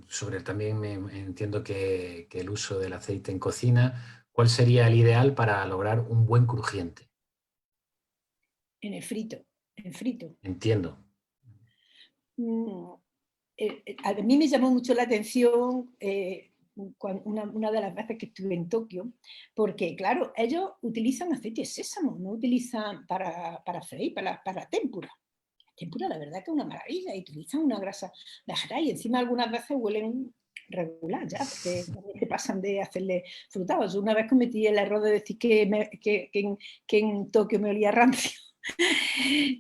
sobre también entiendo que el uso del aceite en cocina. ¿Cuál sería el ideal para lograr un buen crujiente? En el frito, en frito. Entiendo. A mí me llamó mucho la atención una de las veces que estuve en Tokio, porque claro, ellos utilizan aceite de sésamo, no utilizan para freír, para tempura. Tempura, la verdad que es una maravilla, y utilizan una grasa vegetal y encima algunas veces huelen regular ya, porque se pasan de hacerle frutados. Yo una vez cometí el error de decir que en Tokio me olía rancio,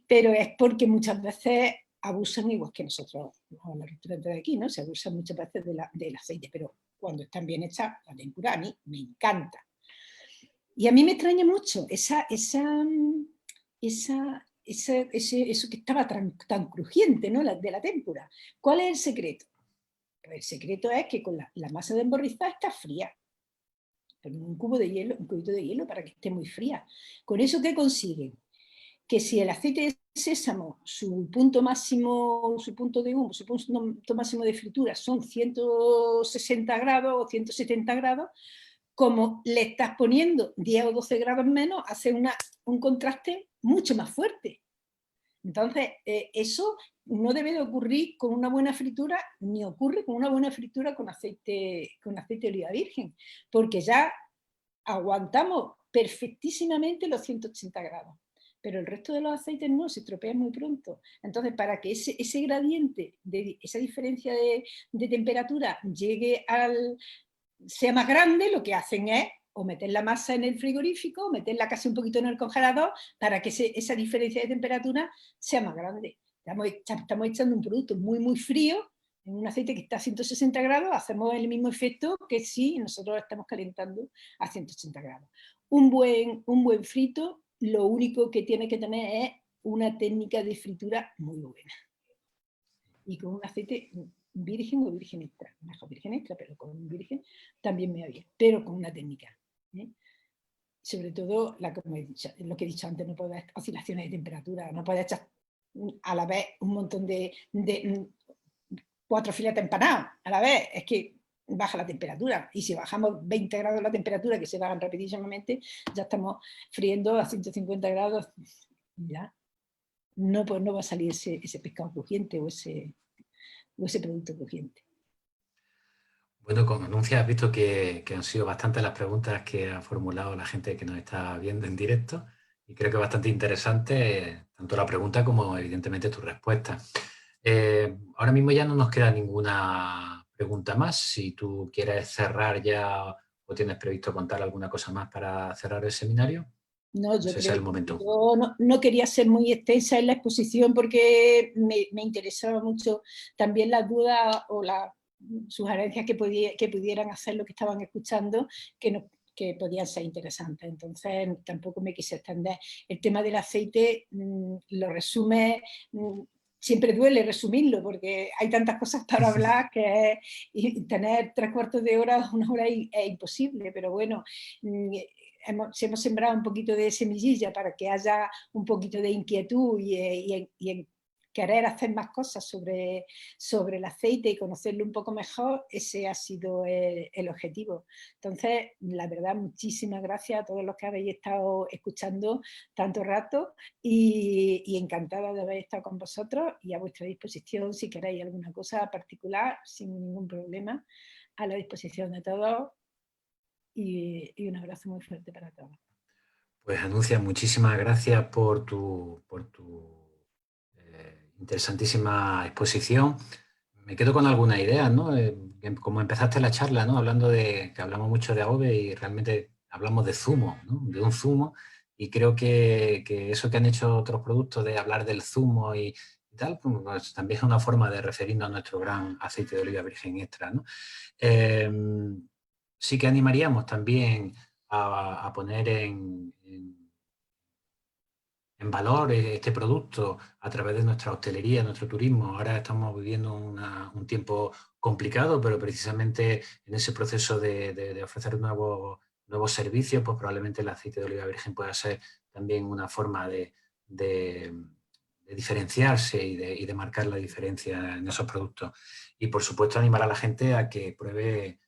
pero es porque muchas veces abusan, igual que nosotros, los restaurantes de aquí, ¿no? Se abusan muchas veces del aceite, pero cuando están bien hechas, la tempura a mí me encanta. Y a mí me extraña mucho eso que estaba tan crujiente, ¿no? De la tempura. ¿Cuál es el secreto? Pues el secreto es que con la masa de emborrizar está fría. Ponen un cubito de hielo para que esté muy fría. ¿Con eso qué consiguen? Que si el aceite de sésamo, su punto máximo, su punto de humo, su punto máximo de fritura son 160 grados o 170 grados, como le estás poniendo 10 o 12 grados menos, hace un contraste mucho más fuerte. Entonces, eso no debe de ocurrir con una buena fritura, ni ocurre con una buena fritura con aceite de oliva virgen, porque ya aguantamos perfectísimamente los 180 grados, pero el resto de los aceites no, se estropean muy pronto. Entonces, para que ese gradiente, esa diferencia de temperatura sea más grande, lo que hacen es o meter la masa en el frigorífico, o meterla casi un poquito en el congelador, para que esa diferencia de temperatura sea más grande. Estamos echando un producto muy, muy frío, en un aceite que está a 160 grados, hacemos el mismo efecto que si nosotros lo estamos calentando a 180 grados. Un buen frito, lo único que tiene que tener es una técnica de fritura muy buena. Y con un aceite virgen o virgen extra, mejor virgen extra, pero con un virgen también me va bien, pero con una técnica. Sobre todo, lo que he dicho antes, no puede haber oscilaciones de temperatura, no puede echar a la vez un montón de 4 filetes empanados a la vez, es que baja la temperatura, y si bajamos 20 grados la temperatura, que se bajan rapidísimamente, ya estamos friendo a 150 grados, ya no va a salir ese pescado crujiente o ese producto crujiente. Bueno, como anuncia, has visto que han sido bastantes las preguntas que ha formulado la gente que nos está viendo en directo, y creo que es bastante interesante tanto la pregunta como evidentemente tu respuesta. Ahora mismo ya no nos queda ninguna pregunta más. Si tú quieres cerrar ya o tienes previsto contar alguna cosa más para cerrar el seminario. No, yo Ese es creo el que momento. yo no quería ser muy extensa en la exposición porque me interesaba mucho también las dudas o las sugerencias que pudieran hacer lo que estaban escuchando, que podían ser interesantes. Entonces tampoco me quise extender. El tema del aceite lo resume, siempre duele resumirlo porque hay tantas cosas para hablar que y tener 3/4 de hora, 1 hora es imposible, pero bueno, si hemos sembrado un poquito de semillilla para que haya un poquito de inquietud y en querer hacer más cosas sobre el aceite y conocerlo un poco mejor, ese ha sido el objetivo. Entonces, la verdad, muchísimas gracias a todos los que habéis estado escuchando tanto rato y encantada de haber estado con vosotros y a vuestra disposición si queréis alguna cosa particular, sin ningún problema, a la disposición de todos y un abrazo muy fuerte para todos. Pues Anuncia, muchísimas gracias por tu interesantísima exposición. Me quedo con algunas ideas, ¿no? Como empezaste la charla, ¿no? Hablando de que hablamos mucho de AOVE y realmente hablamos de zumo, ¿no? De un zumo. Y creo que eso que han hecho otros productos de hablar del zumo y tal, pues también es una forma de referirnos a nuestro gran aceite de oliva virgen extra, ¿no? Sí que animaríamos también a poner en valor este producto a través de nuestra hostelería, nuestro turismo. Ahora estamos viviendo un tiempo complicado, pero precisamente en ese proceso de ofrecer nuevos servicios, pues probablemente el aceite de oliva virgen pueda ser también una forma de diferenciarse y de marcar la diferencia en esos productos. Y por supuesto animar a la gente a que pruebe,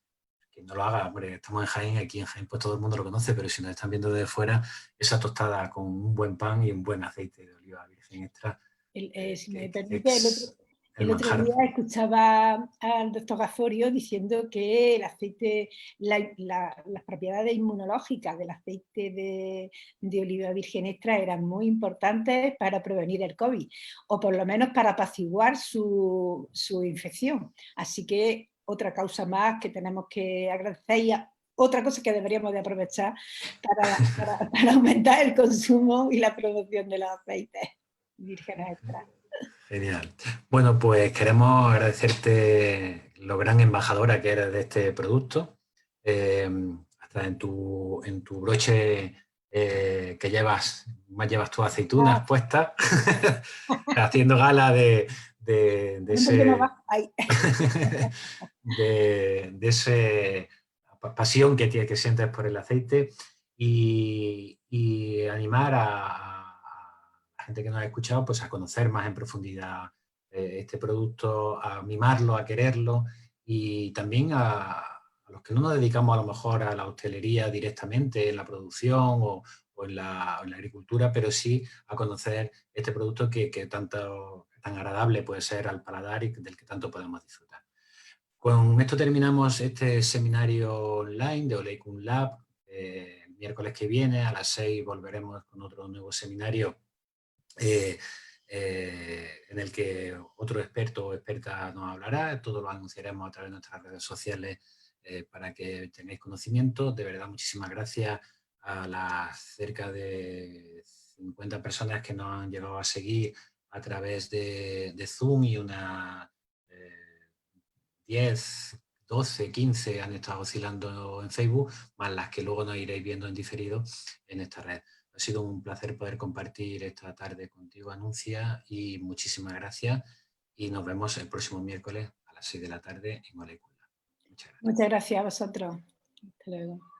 que no lo haga, hombre, estamos en Jaén, aquí en Jaén pues todo el mundo lo conoce, pero si nos están viendo desde fuera, esa tostada con un buen pan y un buen aceite de oliva virgen extra, Si me que permite, es el el otro manjar. día escuchaba al doctor Gaforio diciendo que el aceite, las propiedades inmunológicas del aceite de oliva virgen extra eran muy importantes para prevenir el COVID, o por lo menos para apaciguar su infección. Así que otra causa más que tenemos que agradecer y otra cosa que deberíamos de aprovechar para aumentar el consumo y la promoción de los aceites vírgenes extra. Genial. Bueno, pues queremos agradecerte lo gran embajadora que eres de este producto. Hasta en tu broche que llevas, más llevas tus aceitunas puestas, haciendo gala de Porque no ese va ahí. de ese pasión que sientes por el aceite y animar a la gente que nos ha escuchado pues a conocer más en profundidad este producto, a mimarlo, a quererlo y también a los que no nos dedicamos a lo mejor a la hostelería directamente en la producción o en la agricultura, pero sí a conocer este producto que tan agradable puede ser al paladar y del que tanto podemos disfrutar. Con esto terminamos este seminario online de Oleikum Lab. Miércoles que viene a las 6 volveremos con otro nuevo seminario en el que otro experto o experta nos hablará. Todo lo anunciaremos a través de nuestras redes sociales para que tengáis conocimiento. De verdad, muchísimas gracias a las cerca de 50 personas que nos han llegado a seguir a través de Zoom y una 10, 12, 15 han estado oscilando en Facebook, más las que luego nos iréis viendo en diferido en esta red. Ha sido un placer poder compartir esta tarde contigo, Anuncia, y muchísimas gracias. Y nos vemos el próximo miércoles a las 6 de la tarde en Molecular. Muchas gracias. Muchas gracias a vosotros. Hasta luego.